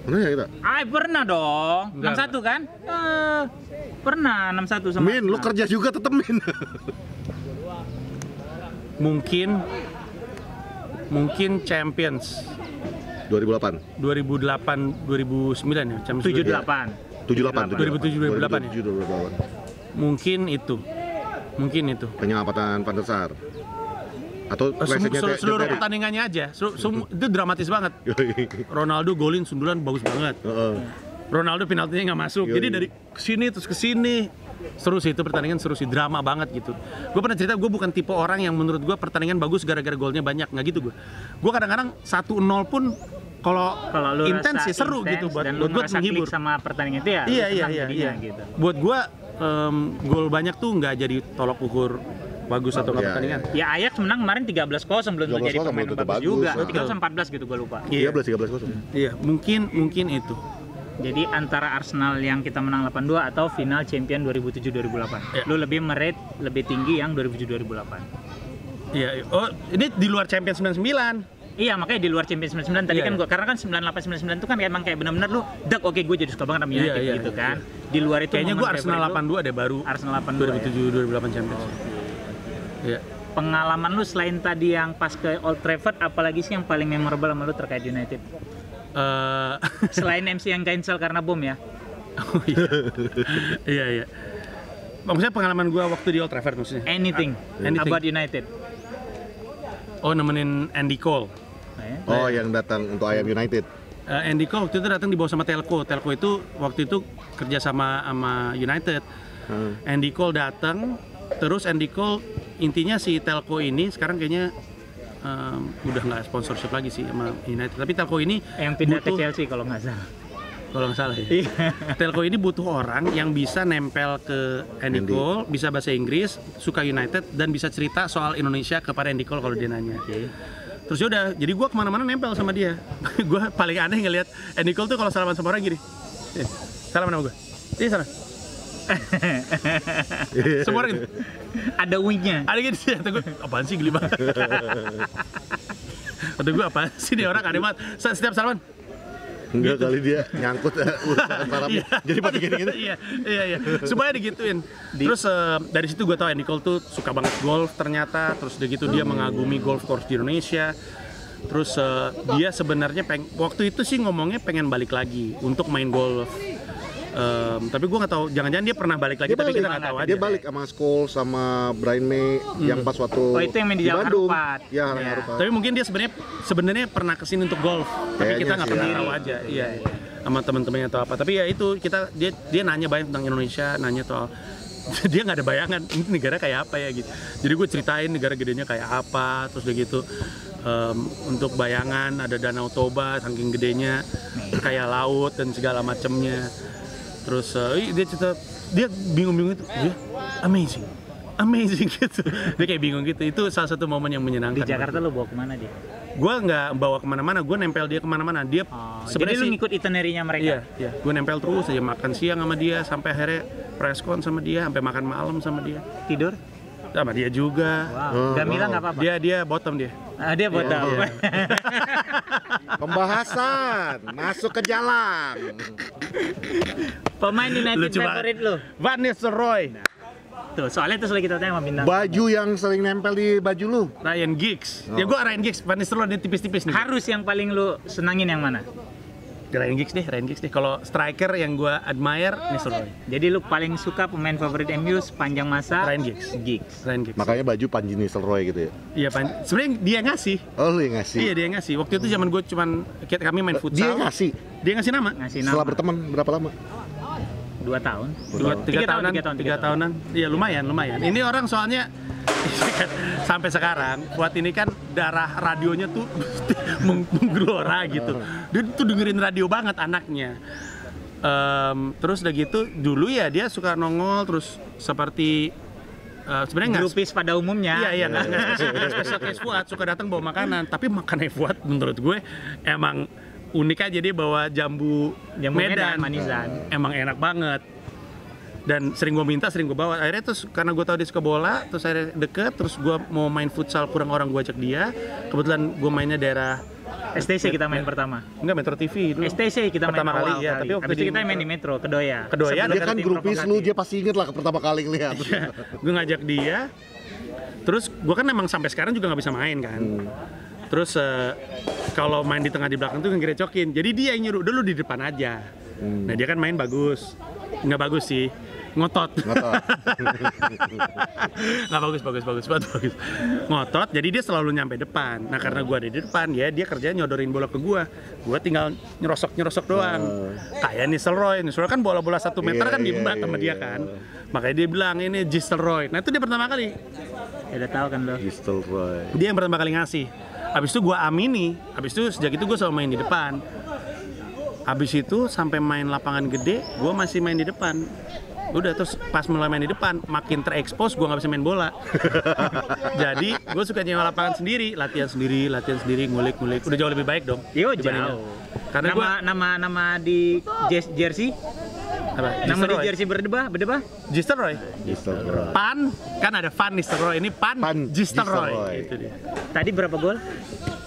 [SPEAKER 4] Mana ya kita?
[SPEAKER 1] Pernah dong.
[SPEAKER 2] Enggak.
[SPEAKER 1] 6-1 kan? Pernah 6-1 sama
[SPEAKER 4] Min, lu
[SPEAKER 1] Arsenal.
[SPEAKER 4] kerja juga tetep Min.
[SPEAKER 2] Mungkin Champions
[SPEAKER 4] 2008.
[SPEAKER 2] 2008 2009 ya, Champions League.
[SPEAKER 1] 78.
[SPEAKER 2] 2007, 2008 ya?
[SPEAKER 4] 2007, 2008.
[SPEAKER 2] Mungkin itu.
[SPEAKER 4] Penyelamatan Van der Sar. Atau plesetnya
[SPEAKER 2] Seluruh pertandingannya aja. Itu dramatis banget. Ronaldo golin sundulan bagus banget. Ronaldo penaltinya nggak masuk.
[SPEAKER 4] Yoi.
[SPEAKER 2] Jadi dari kesini terus kesini. Seru sih itu pertandingan, seru sih, drama banget gitu. Gue pernah cerita, gue bukan tipe orang yang menurut gue pertandingan bagus gara-gara golnya banyak, nggak gitu gue. Gue kadang-kadang 1-0 pun kalau
[SPEAKER 1] lu
[SPEAKER 2] intens
[SPEAKER 1] rasa
[SPEAKER 2] sih seru
[SPEAKER 1] intens
[SPEAKER 2] gitu buat
[SPEAKER 1] dan lu
[SPEAKER 2] gue
[SPEAKER 1] ngerasa
[SPEAKER 2] menghibur.
[SPEAKER 1] klik sama pertandingan itu ya. lu
[SPEAKER 2] Iya
[SPEAKER 1] senang jadinya gitu.
[SPEAKER 2] Buat gue gol banyak tuh nggak jadi tolok ukur bagus atau nggak
[SPEAKER 4] Iya,
[SPEAKER 2] pertandingan.
[SPEAKER 1] Ya Ajax menang kemarin 13-0 belum tentu
[SPEAKER 4] 13-0
[SPEAKER 1] jadi pemain
[SPEAKER 4] belum tentu
[SPEAKER 1] bagus
[SPEAKER 4] bagus.
[SPEAKER 1] juga.
[SPEAKER 2] Betul.
[SPEAKER 1] 13-14 gitu gue lupa.
[SPEAKER 4] 13-13
[SPEAKER 2] Iya, mungkin itu.
[SPEAKER 1] Jadi antara Arsenal yang kita menang 8-2 atau final champion 2007-2008.
[SPEAKER 2] Ya.
[SPEAKER 1] Lu lebih merate lebih tinggi yang 2007-2008.
[SPEAKER 2] Iya. Oh, ini di luar Champions 99.
[SPEAKER 1] Iya, makanya di luar Champions 99 tadi
[SPEAKER 2] Iya,
[SPEAKER 1] kan
[SPEAKER 2] iya.
[SPEAKER 1] gua karena kan 98 99 itu kan emang kayak benar-benar lu oke gue jadi suka banget sama United
[SPEAKER 2] Iya,
[SPEAKER 1] gitu
[SPEAKER 2] iya,
[SPEAKER 1] kan. Di luar itu
[SPEAKER 2] Kayaknya gue
[SPEAKER 1] momen
[SPEAKER 2] Arsenal
[SPEAKER 1] favorite lu,
[SPEAKER 2] 82 deh baru
[SPEAKER 1] Arsenal 82 ya.
[SPEAKER 2] 2007 2008 Champions. Iya.
[SPEAKER 1] Pengalaman lu selain tadi yang pas ke Old Trafford, apalagi sih yang paling memorable sama lu terkait United? Selain MC yang cancel karena bom ya.
[SPEAKER 2] Oh iya. Iya, iya. Maksudnya pengalaman gue waktu di Old Trafford maksudnya.
[SPEAKER 1] Anything about United.
[SPEAKER 2] Oh, nemenin Andy Cole.
[SPEAKER 4] Oh, yang datang untuk Ayam United.
[SPEAKER 2] Andy Cole waktu itu datang dibawa sama Telco. Telco itu waktu itu kerja sama United. Andy Cole datang, terus Andy Cole intinya si Telco ini sekarang kayaknya udah nggak sponsorship lagi sih sama United. Tapi Telco ini
[SPEAKER 1] Yang pindah ke
[SPEAKER 2] butuh-
[SPEAKER 1] Chelsea kalau nggak salah.
[SPEAKER 2] kalau nggak salah ya.
[SPEAKER 1] Iya.
[SPEAKER 2] Telco ini butuh orang yang bisa nempel ke Andy
[SPEAKER 4] Andy.
[SPEAKER 2] Cole, bisa bahasa Inggris, suka United, dan bisa cerita soal Indonesia kepada Andy Cole kalau dia nanya. Terus yaudah, jadi gue kemana-mana nempel sama dia. Gue paling aneh ngeliat Andy Cole tuh kalau salaman sama orang gini. Salaman sama gue. Ini sana. Semua orang gitu.
[SPEAKER 1] Ada wingnya.
[SPEAKER 2] Ada gitu sih, kata gue, apaan sih geli banget. Kata gue, apaan sih dia orang aneh banget. Setiap salaman,
[SPEAKER 4] Enggak kali dia nyangkut urusan parahnya. Jadi pada gini-gini.
[SPEAKER 2] iya. Supaya digituin. Terus dari situ gue tau Andy Cole tuh suka banget golf ternyata. Terus udah gitu dia mengagumi golf course di Indonesia. Terus dia sebenarnya waktu itu sih ngomongnya pengen balik lagi untuk main golf. Tapi gue nggak tahu, jangan-jangan dia pernah balik lagi, tapi kita nggak tahu aja.
[SPEAKER 4] Dia balik sama Scholes sama Brian May yang pas waktu
[SPEAKER 1] Oh, itu yang main di Jalan
[SPEAKER 4] Bandung.
[SPEAKER 1] Harupat.
[SPEAKER 4] Ya,
[SPEAKER 1] Iya.
[SPEAKER 4] Harupat.
[SPEAKER 2] Tapi mungkin dia sebenarnya pernah kesini untuk golf, tapi
[SPEAKER 4] Kayaknya
[SPEAKER 2] kita nggak
[SPEAKER 4] sih,
[SPEAKER 2] pernah
[SPEAKER 4] ya.
[SPEAKER 2] tahu aja. Iya, sama teman-temannya atau apa. Tapi ya itu dia nanya banyak tentang Indonesia, nanya soal dia nggak ada bayangan ini negara kayak apa ya gitu. Jadi gue ceritain negara gedenya kayak apa, terus udah gitu untuk bayangan ada Danau Toba saking gedenya, kayak laut dan segala macamnya. Terus dia cerita, dia bingung-bingung itu, dia amazing gitu. Dia kayak bingung gitu. Itu salah satu momen yang menyenangkan.
[SPEAKER 1] Di Jakarta lu bawa kemana dia?
[SPEAKER 2] Gue nggak bawa kemana-mana, gue nempel dia kemana-mana. Dia
[SPEAKER 1] Jadi lu
[SPEAKER 2] sih,
[SPEAKER 1] ngikut itinerary-nya mereka?
[SPEAKER 2] iya. Gue nempel terus aja, makan siang sama dia, sampai akhirnya press con sama dia, sampai makan malam sama dia.
[SPEAKER 1] Tidur?
[SPEAKER 2] Sama dia juga.
[SPEAKER 1] Wow. Gamila nggak apa-apa?
[SPEAKER 2] Dia bottom dia.
[SPEAKER 1] Dia bottom.
[SPEAKER 2] Iya.
[SPEAKER 4] Pembahasan masuk ke jalan.
[SPEAKER 1] Pemain United
[SPEAKER 2] Lucu banget.
[SPEAKER 1] favorit lu?
[SPEAKER 2] Van Nistelrooy,
[SPEAKER 1] Tuh, soalnya terus lagi kita tanya sama bintang.
[SPEAKER 4] Baju yang sering nempel di baju lu.
[SPEAKER 2] Ryan Giggs. Ya gue Ryan Giggs, Van Nistelrooy dia tipis-tipis nih.
[SPEAKER 1] Harus yang paling lu senangin yang mana?
[SPEAKER 2] Ryan Giggs deh. Kalau striker yang gue admire, Nistelrooy.
[SPEAKER 1] Jadi lu paling suka pemain favorit MU sepanjang masa?
[SPEAKER 2] Ryan Giggs.
[SPEAKER 1] Ryan Giggs.
[SPEAKER 4] Makanya baju Panji Nistelrooy gitu ya.
[SPEAKER 2] Iya, sebenarnya dia ngasih.
[SPEAKER 4] Oh, lu yang ngasih.
[SPEAKER 2] Iya, dia ngasih. Waktu itu zaman gue kami main futsal.
[SPEAKER 4] Dia ngasih.
[SPEAKER 2] Dia ngasih nama.
[SPEAKER 1] Ngasih nama.
[SPEAKER 4] Setelah berteman berapa lama?
[SPEAKER 1] 2 tahun.
[SPEAKER 2] 3 tahunan. Iya, lumayan. Ini orang soalnya sampai sekarang buat ini kan darah radionya tuh menggelora gitu. Dia tuh dengerin radio banget anaknya. Terus udah gitu dulu ya dia suka nongol terus seperti sebenarnya nggak
[SPEAKER 1] Grupis pada umumnya.
[SPEAKER 2] iya nggak spesial kayak Fuad suka datang bawa makanan, tapi makannya Fuad menurut gue emang unik aja. Dia bawa jambu Medan
[SPEAKER 1] manisan.
[SPEAKER 2] emang enak banget. Dan sering gue minta, sering gue bawa. Akhirnya terus karena gue tahu dia suka bola, terus akhirnya deket, terus gue mau main futsal kurang orang, gue ajak dia. Kebetulan gue mainnya daerah
[SPEAKER 1] STC kita main pertama.
[SPEAKER 2] enggak Metro TV dulu.
[SPEAKER 1] STC kita
[SPEAKER 2] Pertama
[SPEAKER 1] main
[SPEAKER 2] kali,
[SPEAKER 1] awal
[SPEAKER 2] ya,
[SPEAKER 1] kali.
[SPEAKER 2] tapi waktu
[SPEAKER 1] Habis itu
[SPEAKER 2] di
[SPEAKER 1] kita main di Metro, Kedoya.
[SPEAKER 2] Kedoya,
[SPEAKER 1] Sebelum
[SPEAKER 4] Dia kan
[SPEAKER 1] ganti
[SPEAKER 4] grupis
[SPEAKER 1] provokasi.
[SPEAKER 4] lu, dia pasti inget lah pertama kali ngeliat.
[SPEAKER 2] Gue ngajak dia. Terus gue kan emang sampai sekarang juga nggak bisa main kan. Terus kalau main di tengah di belakang tuh ngerecokin. Jadi dia yang nyuruh, udah lu di depan aja. Nah dia kan main bagus. Nggak bagus sih. Ngotot. Nggak bagus. Ngotot, jadi dia selalu nyampe depan. Nah karena gue ada di depan, ya dia kerjanya nyodorin bola ke gue tinggal nyerosok doang. Kayak Nistelrooy kan bola-bola 1 meter kan diembat sama dia kan. Makanya dia bilang ini Nistelrooy. Nah itu dia pertama kali.
[SPEAKER 1] Ya udah tahu kan lo.
[SPEAKER 4] Nistelrooy.
[SPEAKER 2] Dia yang pertama kali ngasih. Habis itu gue amini. Habis itu sejak itu gue selalu main di depan. Habis itu sampai main lapangan gede, gue masih main di depan. Udah terus pas mulai main di depan, makin terekspos gue nggak bisa main bola. Jadi gue suka nyewa lapangan sendiri, latihan sendiri, ngulik. Udah jauh lebih baik dong.
[SPEAKER 1] Yo
[SPEAKER 2] dibandingnya.
[SPEAKER 1] jauh.
[SPEAKER 2] Karena
[SPEAKER 1] nama di jersey,
[SPEAKER 2] apa?
[SPEAKER 1] nama di jersey berdebah.
[SPEAKER 2] Nistelrooy.
[SPEAKER 4] Nistelrooy.
[SPEAKER 2] Pan kan ada Van Nistelrooy, ini Pan
[SPEAKER 4] Van
[SPEAKER 2] Nistelrooy.
[SPEAKER 4] Nistelrooy.
[SPEAKER 2] Itu dia.
[SPEAKER 1] Tadi berapa gol?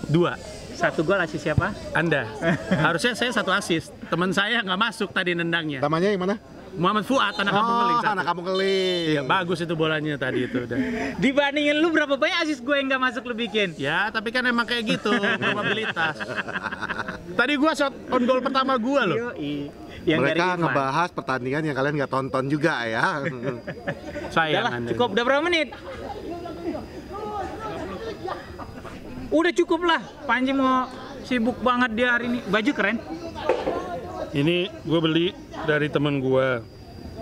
[SPEAKER 2] 2.
[SPEAKER 1] 1 gol asis siapa?
[SPEAKER 2] Anda. Harusnya saya 1 assist. Teman saya nggak masuk tadi nendangnya.
[SPEAKER 4] Namanya yang mana?
[SPEAKER 2] Muhammad Fuad, anak kampung Keling.
[SPEAKER 4] Anak kampung Keling.
[SPEAKER 2] Iya, bagus itu bolanya tadi itu udah.
[SPEAKER 1] Dibandingin lu berapa banyak asis gue yang nggak masuk lu bikin?
[SPEAKER 2] Ya, tapi kan emang kayak gitu probabilitas. Tadi gua shot on goal pertama gua loh.
[SPEAKER 1] Yoi. Yang dari
[SPEAKER 4] Mereka
[SPEAKER 1] Ivan.
[SPEAKER 4] ngebahas pertandingan yang kalian nggak tonton juga ya.
[SPEAKER 2] Sayang
[SPEAKER 1] Udah lah,
[SPEAKER 2] Anda.
[SPEAKER 1] cukup. Udah berapa menit? Udah cukup lah. Panji mau sibuk banget dia hari ini. Baju keren.
[SPEAKER 2] Ini gue beli dari temen gue.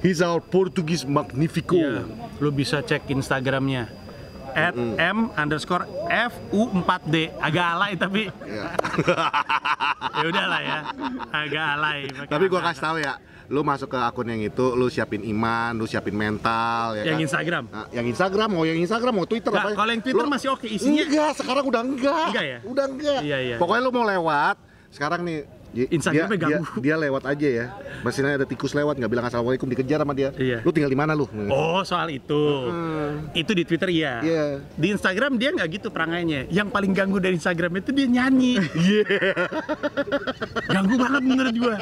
[SPEAKER 4] He's our Portuguese Magnifico.
[SPEAKER 2] Iya, lu bisa cek Instagramnya @m_fu4d. Agak alay tapi
[SPEAKER 4] Iya.
[SPEAKER 2] ya udahlah ya, agak alay.
[SPEAKER 4] Tapi gua kasih tahu ya, lu masuk ke akun yang itu, lu siapin iman, lu siapin mental, ya
[SPEAKER 2] Yang
[SPEAKER 4] kan?
[SPEAKER 2] Instagram.
[SPEAKER 4] Nah, yang Instagram, mau Twitter
[SPEAKER 2] Nggak,
[SPEAKER 4] apa?
[SPEAKER 2] kalau yang Twitter masih oke, isinya
[SPEAKER 4] Enggak, sekarang udah enggak.
[SPEAKER 2] Enggak ya?
[SPEAKER 4] Udah enggak.
[SPEAKER 2] Iya.
[SPEAKER 4] Pokoknya lu mau lewat, sekarang nih
[SPEAKER 2] Instagramnya
[SPEAKER 4] dia,
[SPEAKER 2] ganggu.
[SPEAKER 4] dia lewat aja ya. Maksudnya ada tikus lewat nggak bilang assalamualaikum, dikejar sama dia.
[SPEAKER 2] Iya.
[SPEAKER 4] Lu tinggal di mana lu?
[SPEAKER 2] Oh, soal itu. Itu di Twitter iya.
[SPEAKER 4] Iya.
[SPEAKER 2] Di Instagram dia nggak gitu perangainya. Yang paling ganggu dari Instagram itu dia nyanyi. Ganggu banget menurut gua.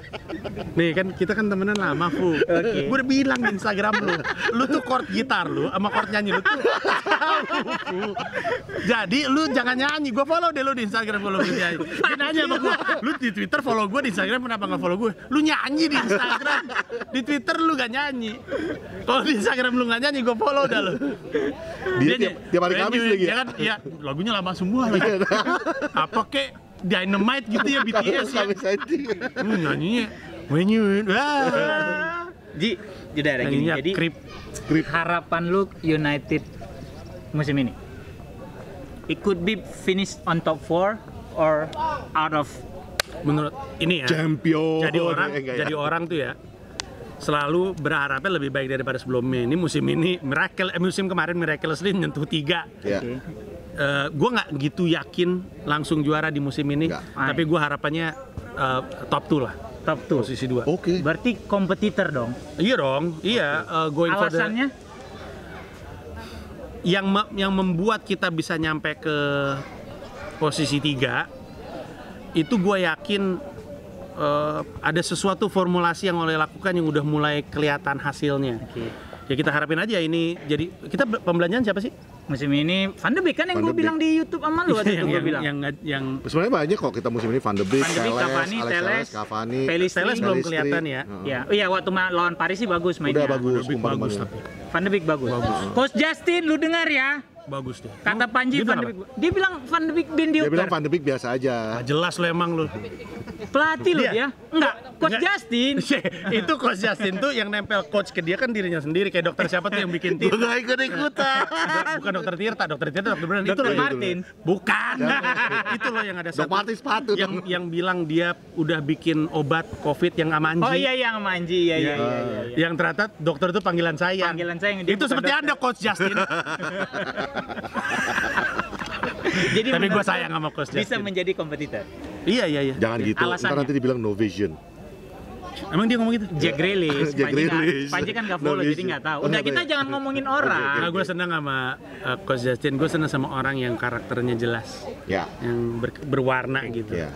[SPEAKER 2] Nih kan kita kan temenan lama, Fu.
[SPEAKER 1] Oke.
[SPEAKER 2] Gua udah bilang di Instagram lu tuh chord gitar lu sama chord nyanyi lu tuh. Fu. Jadi lu jangan nyanyi. Gua follow deh lu di Instagram kalau lu nyanyi. Dia nanya sama gua, lu di Twitter follow gua, di Instagram kenapa nggak follow gue? Lu nyanyi di Instagram, di Twitter lu gak nyanyi. Kalau di Instagram lu gak nyanyi, gue follow dah lu.
[SPEAKER 4] Dia tiap hari Kamis lagi ya?
[SPEAKER 2] Kan, iya, lagunya lama semua lagi. Apa kek Dynamite gitu ya BTS ya?
[SPEAKER 4] Kamis aja.
[SPEAKER 2] Nyanyinya when you
[SPEAKER 1] Ji, udah ada gini.
[SPEAKER 2] nyanyinya
[SPEAKER 1] Jadi
[SPEAKER 2] Creep.
[SPEAKER 1] harapan lu United musim ini, it could be finished on top 4 or out of.
[SPEAKER 2] Menurut ini ya,
[SPEAKER 4] Champion.
[SPEAKER 2] jadi orang tuh ya selalu berharapnya lebih baik daripada sebelumnya. Ini musim ini musim kemarin miraculously nyentuh 3.
[SPEAKER 4] Ya.
[SPEAKER 1] Oke.
[SPEAKER 2] Gue nggak gitu yakin langsung juara di musim ini,
[SPEAKER 4] Nggak.
[SPEAKER 2] tapi gue harapannya top 2 lah,
[SPEAKER 1] Top 2.
[SPEAKER 2] posisi 2.
[SPEAKER 4] Oke.
[SPEAKER 1] Berarti kompetitor dong.
[SPEAKER 2] Iya dong, iya. Going for the,
[SPEAKER 1] Alasannya?
[SPEAKER 2] yang membuat kita bisa nyampe ke posisi 3 itu gue yakin ada sesuatu formulasi yang oleh lakukan yang udah mulai kelihatan hasilnya.
[SPEAKER 1] Oke.
[SPEAKER 2] Ya kita harapin aja ini jadi kita pembelanjaan siapa sih?
[SPEAKER 1] Musim ini Van de Beek kan yang
[SPEAKER 4] Van
[SPEAKER 1] gue
[SPEAKER 4] de Beek.
[SPEAKER 1] bilang di YouTube sama lu waktu itu gue bilang.
[SPEAKER 2] yang
[SPEAKER 4] Sebenarnya banyak kok kita musim ini, Van de Beek,
[SPEAKER 1] Van de Beek, Cavani,
[SPEAKER 4] Alex
[SPEAKER 1] Telles,
[SPEAKER 4] Cavani,
[SPEAKER 1] Pelistri.
[SPEAKER 2] Teles belum
[SPEAKER 4] Pelistri.
[SPEAKER 2] kelihatan ya.
[SPEAKER 1] Ya, iya waktu lawan Paris sih bagus mainnya.
[SPEAKER 4] Udah bagus,
[SPEAKER 2] Bagus
[SPEAKER 4] umpan-umpannya.
[SPEAKER 2] tapi
[SPEAKER 1] Van de Beek bagus. Coach Justin, lu dengar ya?
[SPEAKER 2] bagus deh.
[SPEAKER 1] Kata Panji
[SPEAKER 2] Dia
[SPEAKER 1] Van de
[SPEAKER 2] bilang
[SPEAKER 1] Beek. Dia bilang Van de Beek
[SPEAKER 4] Dia bilang
[SPEAKER 1] mediocre.
[SPEAKER 4] Van de Beek biasa aja.
[SPEAKER 2] apa? Jelas lo emang lo.
[SPEAKER 1] Pelatih lu
[SPEAKER 2] Dia?
[SPEAKER 1] dia. Enggak, Coach
[SPEAKER 2] Enggak.
[SPEAKER 1] Justin.
[SPEAKER 2] Itu Coach Justin tuh yang nempel coach ke dia kan dirinya sendiri, kayak dokter siapa tuh yang bikin tim.
[SPEAKER 4] Gue gak ikut-ikutan.
[SPEAKER 2] Bukan dokter Tirta, dokter beneran itu
[SPEAKER 1] Dr.
[SPEAKER 2] loh.
[SPEAKER 1] Martin.
[SPEAKER 2] Bukan. Itu loh yang ada
[SPEAKER 4] Dok
[SPEAKER 2] satu
[SPEAKER 4] Martin sepatu dong.
[SPEAKER 2] yang bilang dia udah bikin obat COVID yang Amanji.
[SPEAKER 1] Oh iya yang sama Anji, iya.
[SPEAKER 2] Yang ternyata dokter itu panggilan sayang.
[SPEAKER 1] Panggilan sayang, dia
[SPEAKER 2] Itu
[SPEAKER 1] bukan
[SPEAKER 2] seperti
[SPEAKER 1] dokter.
[SPEAKER 2] Anda Coach Justin.
[SPEAKER 1] Jadi
[SPEAKER 2] Tapi
[SPEAKER 1] menurut
[SPEAKER 2] gue sayang
[SPEAKER 1] lu
[SPEAKER 2] sama Coach
[SPEAKER 1] bisa
[SPEAKER 2] Justin.
[SPEAKER 1] menjadi kompetitor.
[SPEAKER 2] Iya.
[SPEAKER 4] Jangan gitu,
[SPEAKER 1] Alasannya?
[SPEAKER 4] ntar nanti dibilang no vision.
[SPEAKER 2] Emang dia ngomong gitu?
[SPEAKER 1] Jack Grealish,
[SPEAKER 4] Jack Grealish.
[SPEAKER 1] Panji kan gak follow
[SPEAKER 4] No
[SPEAKER 1] jadi
[SPEAKER 4] vision.
[SPEAKER 1] nggak tahu.
[SPEAKER 4] Oh,
[SPEAKER 1] Udah
[SPEAKER 4] nggak
[SPEAKER 1] kita
[SPEAKER 4] tahu ya?
[SPEAKER 1] jangan ngomongin orang.
[SPEAKER 2] Nah, gue seneng sama Coach Justin. Gue seneng sama orang yang karakternya jelas,
[SPEAKER 4] Ya,
[SPEAKER 2] yang berwarna gitu.
[SPEAKER 4] ya.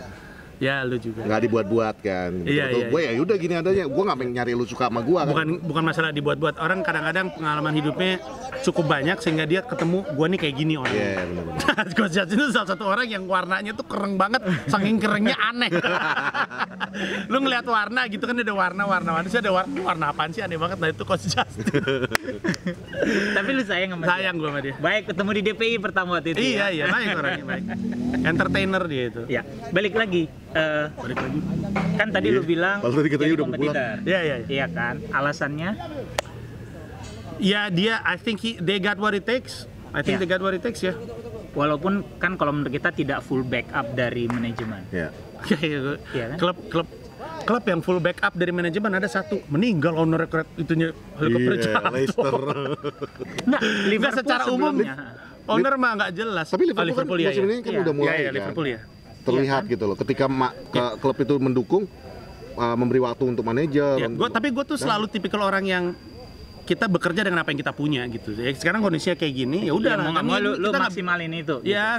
[SPEAKER 2] Ya, lu juga.
[SPEAKER 4] Nggak dibuat-buat kan.
[SPEAKER 2] Iya.
[SPEAKER 4] Gue ya udah gini adanya. Gue nggak pengen nyari lu suka sama gue kan.
[SPEAKER 2] Bukan masalah dibuat-buat. Orang kadang-kadang pengalaman hidupnya cukup banyak sehingga dia ketemu gue nih kayak gini orang.
[SPEAKER 4] Iya, benar-benar.
[SPEAKER 2] Coach Justin itu salah satu orang yang warnanya tuh kereng banget, saking kerengnya aneh. Lu ngeliat warna gitu kan ada warna-warna sih, ada warna apaan sih aneh banget. Nah itu Coach Justin.
[SPEAKER 1] Tapi lu sayang sama dia.
[SPEAKER 2] Sayang gue sama dia.
[SPEAKER 1] Baik ketemu di DPI pertama waktu itu.
[SPEAKER 2] Iya, baik orangnya baik. Entertainer dia itu.
[SPEAKER 1] Ya, balik lagi.
[SPEAKER 2] Balik lagi.
[SPEAKER 1] Kan tadi lu bilang
[SPEAKER 4] Kalau tadi katanya
[SPEAKER 1] jadi
[SPEAKER 4] udah mau pulang.
[SPEAKER 1] kompetitor.
[SPEAKER 2] Iya.
[SPEAKER 1] Iya kan? Alasannya?
[SPEAKER 2] Ya dia, I think they got what it takes. I think
[SPEAKER 1] Ya.
[SPEAKER 2] they got what it takes ya.
[SPEAKER 1] Walaupun kan kalau menurut kita tidak full backup dari manajemen.
[SPEAKER 4] Ya.
[SPEAKER 1] Iya kan?
[SPEAKER 2] Klub yang full backup dari manajemen ada satu, meninggal owner itunya helikopter
[SPEAKER 4] Iya,
[SPEAKER 2] jatuh.
[SPEAKER 4] Leicester.
[SPEAKER 1] Enggak, Liverpool
[SPEAKER 2] secara umum
[SPEAKER 1] sebelumnya.
[SPEAKER 2] owner mah nggak jelas.
[SPEAKER 4] Tapi Liverpool, kan
[SPEAKER 2] ya.
[SPEAKER 4] musim ini kan
[SPEAKER 1] Iya.
[SPEAKER 4] udah mulai
[SPEAKER 2] Iya,
[SPEAKER 4] kan.
[SPEAKER 2] Liverpool ya.
[SPEAKER 4] Terlihat
[SPEAKER 1] Iya kan?
[SPEAKER 4] gitu loh. Ketika klub itu mendukung, memberi waktu untuk manajer.
[SPEAKER 2] Ya, tapi gue tuh selalu tipikal orang yang kita bekerja dengan apa yang kita punya gitu. Ya, sekarang kondisinya kayak gini, ya udah
[SPEAKER 1] mau nggak mau lu maksimalin itu.
[SPEAKER 2] Ya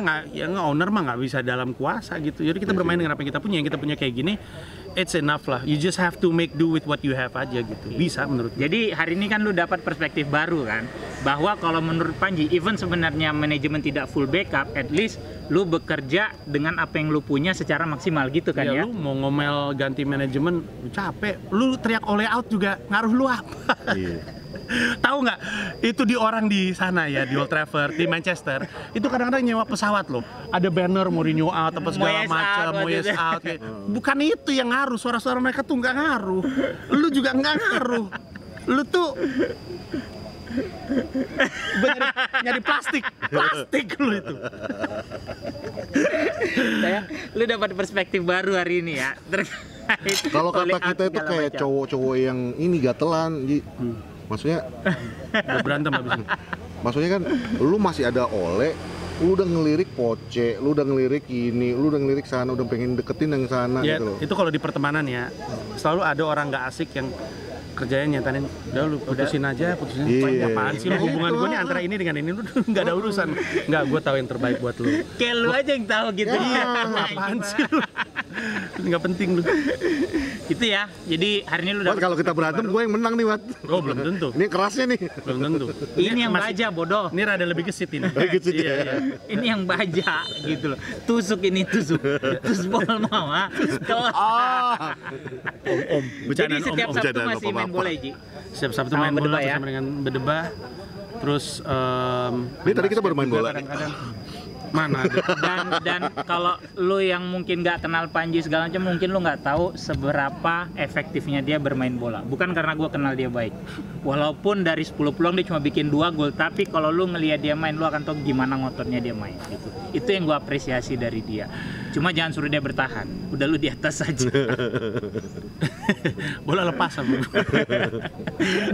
[SPEAKER 2] owner mah nggak bisa dalam kuasa gitu. Jadi kita bermain dengan apa yang kita punya kayak gini. It's enough lah. You just have to make do with what you have aja gitu. Bisa menurut gue.
[SPEAKER 1] Jadi hari ini kan lu dapat perspektif baru kan, bahwa kalau menurut Panji, even sebenarnya manajemen tidak full backup, at least lu bekerja dengan apa yang lu punya secara maksimal gitu kan ya.
[SPEAKER 2] Lu mau ngomel ganti manajemen capek. Lu teriak all out juga ngaruh lu apa?
[SPEAKER 4] Iya.
[SPEAKER 2] Tahu nggak? Itu di orang di sana ya, di Old Trafford, di Manchester. Itu kadang-kadang nyewa pesawat loh. Ada banner Mourinho out apa segala macam, Moyes out. Kayak. Bukan itu yang ngaruh, suara-suara mereka tuh nggak ngaruh. Lu juga nggak ngaruh. Lu tuh nyari plastik lu itu.
[SPEAKER 1] Lu dapat perspektif baru hari ini ya.
[SPEAKER 4] Kalau kata kita itu kayak cowok-cowok yang ini gatelan, maksudnya
[SPEAKER 2] Udah berantem habis itu.
[SPEAKER 4] maksudnya kan lu masih ada Ole, lu udah ngelirik Poce, lu udah ngelirik ini, lu udah ngelirik sana, udah pengen deketin yang sana
[SPEAKER 2] Ya,
[SPEAKER 4] gitu loh.
[SPEAKER 2] itu kalau di pertemanan ya, selalu ada orang nggak asik yang kerjanya nyantanin, udah lu putusin aja.
[SPEAKER 4] Iya.
[SPEAKER 2] Apaan sih lu, hubungan gue nih antara ini dengan ini, lu nggak ada urusan. Nggak, gue tahu yang terbaik buat lu.
[SPEAKER 1] Kayak lu aja yang tahu gitu.
[SPEAKER 2] Iya, apaan sih lu? Nggak penting lu.
[SPEAKER 1] Gitu ya. Jadi hari ini lu
[SPEAKER 4] Wat,
[SPEAKER 1] dapat
[SPEAKER 4] kalau kita berantem gue yang menang nih, Wat.
[SPEAKER 2] Oh, belum tentu.
[SPEAKER 4] Ini kerasnya nih.
[SPEAKER 2] Belum tentu.
[SPEAKER 1] ini yang baja bodoh.
[SPEAKER 2] Ini rada lebih gesit ini.
[SPEAKER 4] Gitu
[SPEAKER 2] Iya,
[SPEAKER 4] ya.
[SPEAKER 2] iya.
[SPEAKER 1] Ini yang baja gitu loh. Tusuk ini tusuk. Terus bola mau ah. Jadi
[SPEAKER 2] Bercandaan
[SPEAKER 1] setiap
[SPEAKER 2] om.
[SPEAKER 1] Sabtu
[SPEAKER 4] Bercandaan
[SPEAKER 1] masih main
[SPEAKER 4] bapak-bapak.
[SPEAKER 1] bola Ji.
[SPEAKER 2] Setiap Sabtu
[SPEAKER 1] Sama
[SPEAKER 2] main bola
[SPEAKER 1] berdebah ya?
[SPEAKER 2] bersama dengan berdebah. Terus
[SPEAKER 4] Ini tadi kita baru main bola.
[SPEAKER 2] kadang-kadang. Mana ada?
[SPEAKER 1] Dan kalau lu yang mungkin nggak kenal Panji segala macam, mungkin lu nggak tahu seberapa efektifnya dia bermain bola. Bukan karena gue kenal dia baik, walaupun dari 10 peluang dia cuma bikin 2 gol, tapi kalau lu ngelihat dia main, lu akan tahu gimana ngototnya dia main gitu. Itu yang gue apresiasi dari dia. Cuma jangan suruh dia bertahan, udah lu di atas saja.
[SPEAKER 2] Bola lepas sama gue.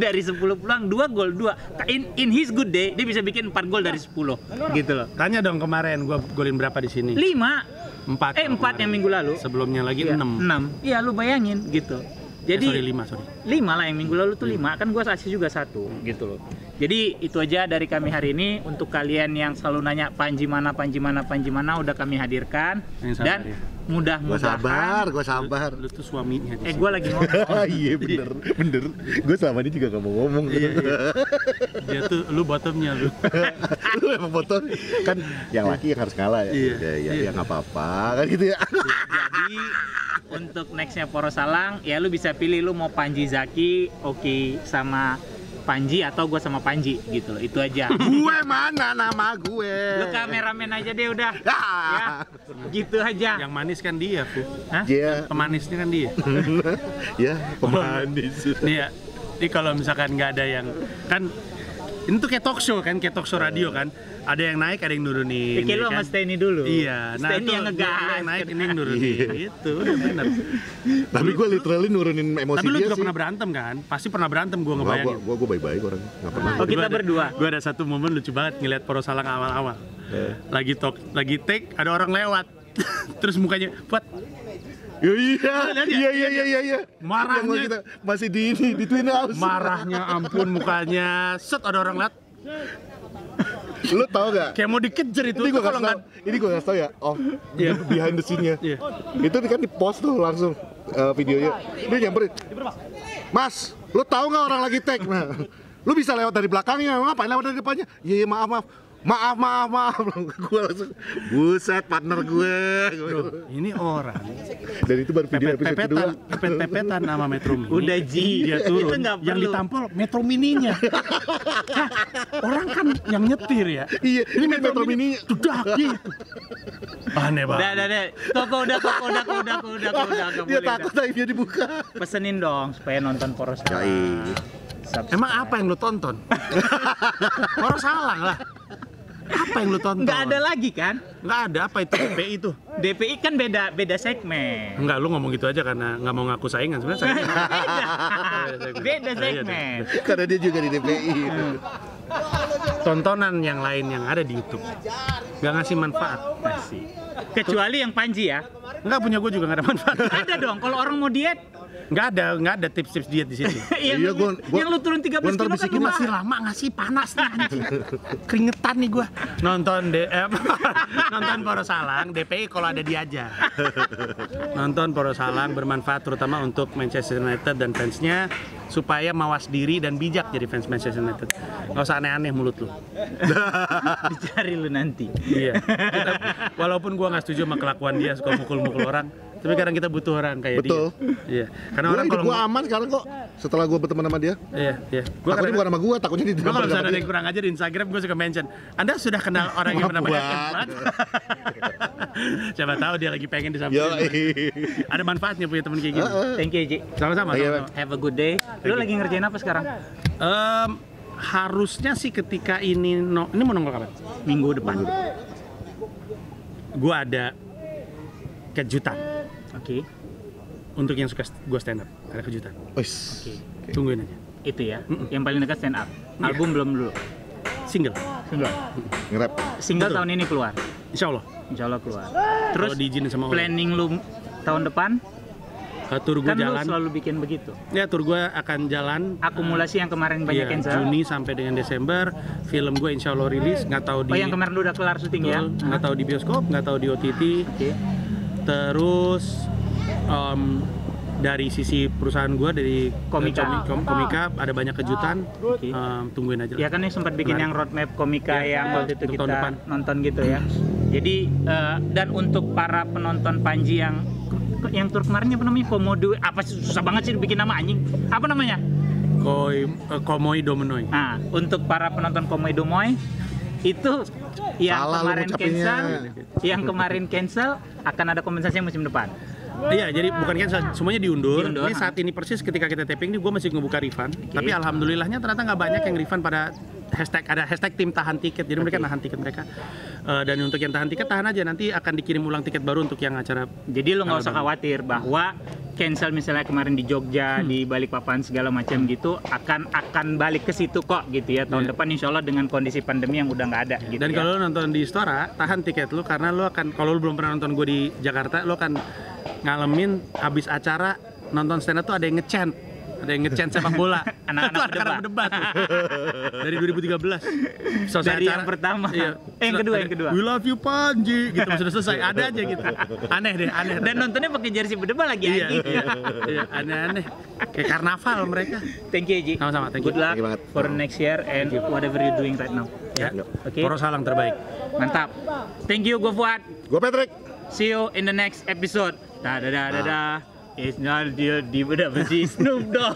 [SPEAKER 1] Dari 10 peluang 2 gol 2. In his good day dia bisa bikin 4 gol dari 10 gitu loh.
[SPEAKER 2] Tanya dong kemarin gue golin berapa di sini?
[SPEAKER 1] 5
[SPEAKER 2] 4
[SPEAKER 1] yang minggu lalu.
[SPEAKER 2] Sebelumnya lagi 6.
[SPEAKER 1] 6. Iya, lu bayangin gitu. Jadi
[SPEAKER 2] 5
[SPEAKER 1] lah yang minggu lalu tuh 5, kan gua kasih juga 1 gitu loh. Jadi itu aja dari kami hari ini. Untuk kalian yang selalu nanya Panji mana udah kami hadirkan. Dan mudah-mudahan
[SPEAKER 4] Gue sabar.
[SPEAKER 2] Lu tuh suaminya di sini.
[SPEAKER 1] gue lagi ngomong.
[SPEAKER 4] Iya bener. Gue selama ini juga gak mau ngomong.
[SPEAKER 2] Iya. Dia tuh lu bottomnya lu.
[SPEAKER 4] Lu emang foto kan yang laki yang harus ngalah ya.
[SPEAKER 2] Iya.
[SPEAKER 4] Ya nggak apa-apa kan gitu ya.
[SPEAKER 1] Jadi untuk nextnya Poros Salang ya lu bisa pilih, lu mau Panji Zaki, Oki sama Panji, atau gue sama Panji gitu loh. Itu aja.
[SPEAKER 4] Gue mana nama gue?
[SPEAKER 1] Lu kameramen aja deh udah. Ya, gitu aja.
[SPEAKER 2] Yang manis kan dia, Fu.
[SPEAKER 1] Hah?
[SPEAKER 4] Iya.
[SPEAKER 2] Pemanisnya kan dia.
[SPEAKER 4] Ya, pemanis.
[SPEAKER 2] Nih ya, ini kalau misalkan nggak ada yang kan ini tuh kayak talk show kan, kayak talk show radio kan. Ada yang naik, ada yang nurunin.
[SPEAKER 1] Pikir lu
[SPEAKER 2] ya
[SPEAKER 1] sama
[SPEAKER 2] kan?
[SPEAKER 1] Steny dulu.
[SPEAKER 2] Iya,
[SPEAKER 1] Steny
[SPEAKER 2] itu
[SPEAKER 1] yang
[SPEAKER 2] dia
[SPEAKER 1] ngegas.
[SPEAKER 2] yang naik, ini yang nurunin. Gitu, udah bener.
[SPEAKER 4] Tapi gue literally nurunin emosi
[SPEAKER 2] Tapi lu
[SPEAKER 4] dia
[SPEAKER 2] juga
[SPEAKER 4] sih.
[SPEAKER 2] pernah berantem kan? Pasti pernah berantem, gue ngebayangin.
[SPEAKER 4] Gue baik-baik orangnya, nggak pernah.
[SPEAKER 1] Oh, kita berdua.
[SPEAKER 2] Gue ada satu momen lucu banget ngeliat Poros Salang awal-awal. Lagi take, ada orang lewat. Terus mukanya, buat
[SPEAKER 4] Iya.
[SPEAKER 2] Marahnya.
[SPEAKER 4] Yang kita masih di Twin House.
[SPEAKER 2] marahnya ampun mukanya. Set ada orang lihat.
[SPEAKER 4] Lu tau gak?
[SPEAKER 2] Kayak mau dikejar itu.
[SPEAKER 4] Ini gue
[SPEAKER 2] kalau
[SPEAKER 4] kasih tau, ini gue kasih tau ya, behind the scene-nya.
[SPEAKER 2] Iya.
[SPEAKER 4] Itu kan di post tuh langsung videonya. Dia nyamperin, Mas, lu tahu nggak orang lagi take? Nah, lu bisa lewat dari belakangnya, ngapain lewat dari depannya? Iya, maaf. Gue langsung, buset partner gue.
[SPEAKER 2] Ini orang
[SPEAKER 4] Dan itu baru video episode kedua.
[SPEAKER 2] pepet-pepetan sama Metro Mini.
[SPEAKER 1] Udah Ji,
[SPEAKER 2] Dia
[SPEAKER 1] itu
[SPEAKER 2] turun.
[SPEAKER 1] nggak
[SPEAKER 2] Yang
[SPEAKER 1] perlu.
[SPEAKER 2] ditampol Metro Mininya. Hah, orang kan yang nyetir ya.
[SPEAKER 4] Iya, ini Metro Mini.
[SPEAKER 2] Udah gitu. Aneh banget.
[SPEAKER 1] Udah. Kok udah.
[SPEAKER 4] Dia takut akhirnya dibuka.
[SPEAKER 1] Pesenin dong supaya nonton Poros Salang. Subscribe.
[SPEAKER 2] Emang apa yang lu tonton? Poros Salang lah. Apa yang lu tonton?
[SPEAKER 1] Nggak ada lagi kan?
[SPEAKER 2] Nggak ada, apa itu DPI itu?
[SPEAKER 1] DPI kan beda segmen.
[SPEAKER 2] Enggak, lu ngomong gitu aja karena nggak mau ngaku saingan. Sebenarnya saingan.
[SPEAKER 1] Beda segmen.
[SPEAKER 4] Karena dia juga di DPI.
[SPEAKER 2] Tontonan yang lain yang ada di YouTube nggak ngasih manfaat.
[SPEAKER 1] Masih. Kecuali yang Panji ya.
[SPEAKER 2] Nggak, punya gue juga nggak ada manfaat.
[SPEAKER 1] Ada dong, kalau orang mau diet
[SPEAKER 2] Nggak ada tips-tips diet di situ.
[SPEAKER 4] Iya, gua-
[SPEAKER 1] yang lu turun 13
[SPEAKER 4] gua ntar
[SPEAKER 1] kilo kan
[SPEAKER 4] bisikin
[SPEAKER 2] Gue masih lama nggak sih, panas nih anjing. Keringetan nih gue. Nonton nonton Poros Salang, DPI kalau ada dia aja. Nonton Poros Salang bermanfaat terutama untuk Manchester United dan fansnya, supaya mawas diri dan bijak jadi fans Manchester United. Nggak usah aneh-aneh mulut lu.
[SPEAKER 1] dicari lu nanti.
[SPEAKER 2] Iya. Walaupun gue nggak setuju sama kelakuan dia, suka mukul-mukul orang, tapi kadang kita butuh orang kayak
[SPEAKER 4] Betul.
[SPEAKER 2] dia. Iya. Karena
[SPEAKER 4] Gua
[SPEAKER 2] orang
[SPEAKER 4] hidup
[SPEAKER 2] kalau
[SPEAKER 4] gua aman sekarang kok. Setelah gua berteman sama dia.
[SPEAKER 2] Iya, iya.
[SPEAKER 4] Takutnya bukan sama gua, takutnya
[SPEAKER 2] Gue kalau misalnya ada
[SPEAKER 4] dia.
[SPEAKER 2] yang kurang aja di Instagram, gue suka mention, Anda sudah kenal orang yang bernama
[SPEAKER 4] Maaf,
[SPEAKER 2] Irfan? Siapa tahu dia lagi pengen
[SPEAKER 4] Yo,
[SPEAKER 2] disamperin. Ada manfaatnya punya teman kayak gini.
[SPEAKER 1] Thank you, Ji.
[SPEAKER 2] Sama-sama.
[SPEAKER 4] Iya,
[SPEAKER 2] sama-sama.
[SPEAKER 1] Have a good day. Lu lagi ngerjain apa sekarang?
[SPEAKER 2] Harusnya sih ketika ini mau nongol kapan?
[SPEAKER 1] Minggu depan.
[SPEAKER 2] Gue ada kejutan
[SPEAKER 1] Oke.
[SPEAKER 2] untuk yang suka gue stand up. Ada kejutan.
[SPEAKER 4] Wis.
[SPEAKER 2] Tungguin aja.
[SPEAKER 1] Itu ya. Yang paling dekat stand up. Album belum dulu.
[SPEAKER 2] Single.
[SPEAKER 1] Single.
[SPEAKER 4] Nge-rap.
[SPEAKER 1] Single
[SPEAKER 2] Betul.
[SPEAKER 1] tahun ini keluar.
[SPEAKER 2] Insya Allah.
[SPEAKER 1] Insya Allah keluar.
[SPEAKER 2] Terus
[SPEAKER 1] Terus
[SPEAKER 2] diizinin sama Allah.
[SPEAKER 1] planning lu tahun depan
[SPEAKER 2] Tur gue
[SPEAKER 1] kan lu
[SPEAKER 2] jalan.
[SPEAKER 1] selalu bikin begitu.
[SPEAKER 2] Ya tur gue akan jalan.
[SPEAKER 1] Akumulasi yang kemarin banyak
[SPEAKER 2] Iya,
[SPEAKER 1] cancel.
[SPEAKER 2] Juni sampai dengan Desember. Film gue insya Allah rilis. Nggak tahu di.
[SPEAKER 1] Oh yang kemarin lu udah kelar syuting ya?
[SPEAKER 2] Betul, nggak tahu di bioskop, nggak tahu di OTT.
[SPEAKER 1] Oke.
[SPEAKER 2] Terus dari sisi perusahaan gue dari
[SPEAKER 1] Komika.
[SPEAKER 2] Komika ada banyak kejutan.
[SPEAKER 1] Oke.
[SPEAKER 2] Tungguin aja.
[SPEAKER 1] Ya kan ini sempat bikin
[SPEAKER 2] Menarik.
[SPEAKER 1] yang roadmap komika
[SPEAKER 2] Ya,
[SPEAKER 1] yang waktu itu
[SPEAKER 2] untuk
[SPEAKER 1] kita
[SPEAKER 2] tahun depan.
[SPEAKER 1] nonton gitu ya. Jadi dan untuk para penonton Panji yang tur kemarin apa namanya Komodo apa sih, susah banget sih bikin nama anjing. Apa namanya?
[SPEAKER 2] Komoi Domenoi.
[SPEAKER 1] Nah, untuk para penonton Komoi Domoy itu yang
[SPEAKER 4] Salah lu
[SPEAKER 1] kemarin
[SPEAKER 4] ngucapinnya.
[SPEAKER 1] cancel akan ada kompensasi musim depan.
[SPEAKER 2] Iya, jadi bukan cancel, semuanya diundur.
[SPEAKER 1] Diundur,
[SPEAKER 2] Ini saat ini persis ketika kita taping ini gue masih ngebuka refund. Tapi alhamdulillahnya ternyata nggak banyak yang refund pada hashtag tim tahan tiket. Jadi mereka nahan tiket mereka. Dan untuk yang tahan tiket tahan aja, nanti akan dikirim ulang tiket baru untuk yang acara.
[SPEAKER 1] Jadi lo nggak usah khawatir bahwa cancel misalnya kemarin di Jogja, di Balikpapan segala macam gitu akan balik ke situ kok gitu ya tahun
[SPEAKER 2] Iya.
[SPEAKER 1] depan insya Allah dengan kondisi pandemi yang udah nggak ada gitu.
[SPEAKER 2] Dan
[SPEAKER 1] ya.
[SPEAKER 2] kalau lo nonton di Istora, tahan tiket lu karena lo akan, kalau lo belum pernah nonton gue di Jakarta, lo akan ngalamin habis acara nonton stand up tuh ada yang ngechant sepak bola.
[SPEAKER 1] Anak-anak
[SPEAKER 2] Itu anak berdebat tuh. Dari 2013. Selesai
[SPEAKER 1] Dari
[SPEAKER 2] acara,
[SPEAKER 1] yang pertama.
[SPEAKER 2] Iya.
[SPEAKER 1] Yang kedua.
[SPEAKER 2] We love you Panji gitu sudah selesai. Ada aja gitu. Aneh deh.
[SPEAKER 1] Dan nontonnya pakai jersey berdebat lagi
[SPEAKER 2] Iya,
[SPEAKER 1] anjing.
[SPEAKER 2] iya, aneh-aneh. Kayak karnaval mereka.
[SPEAKER 1] Thank you Ji.
[SPEAKER 2] Sama-sama, thank you.
[SPEAKER 1] Good luck
[SPEAKER 4] Thank you banget.
[SPEAKER 1] for next year and whatever you doing right now.
[SPEAKER 2] Ya.
[SPEAKER 1] Oke.
[SPEAKER 2] Poros Salang terbaik.
[SPEAKER 1] Mantap. Thank you gue Fuad.
[SPEAKER 4] Gua Patrick.
[SPEAKER 1] See you in the next episode. Dadah. It's not the Snoop Dogg.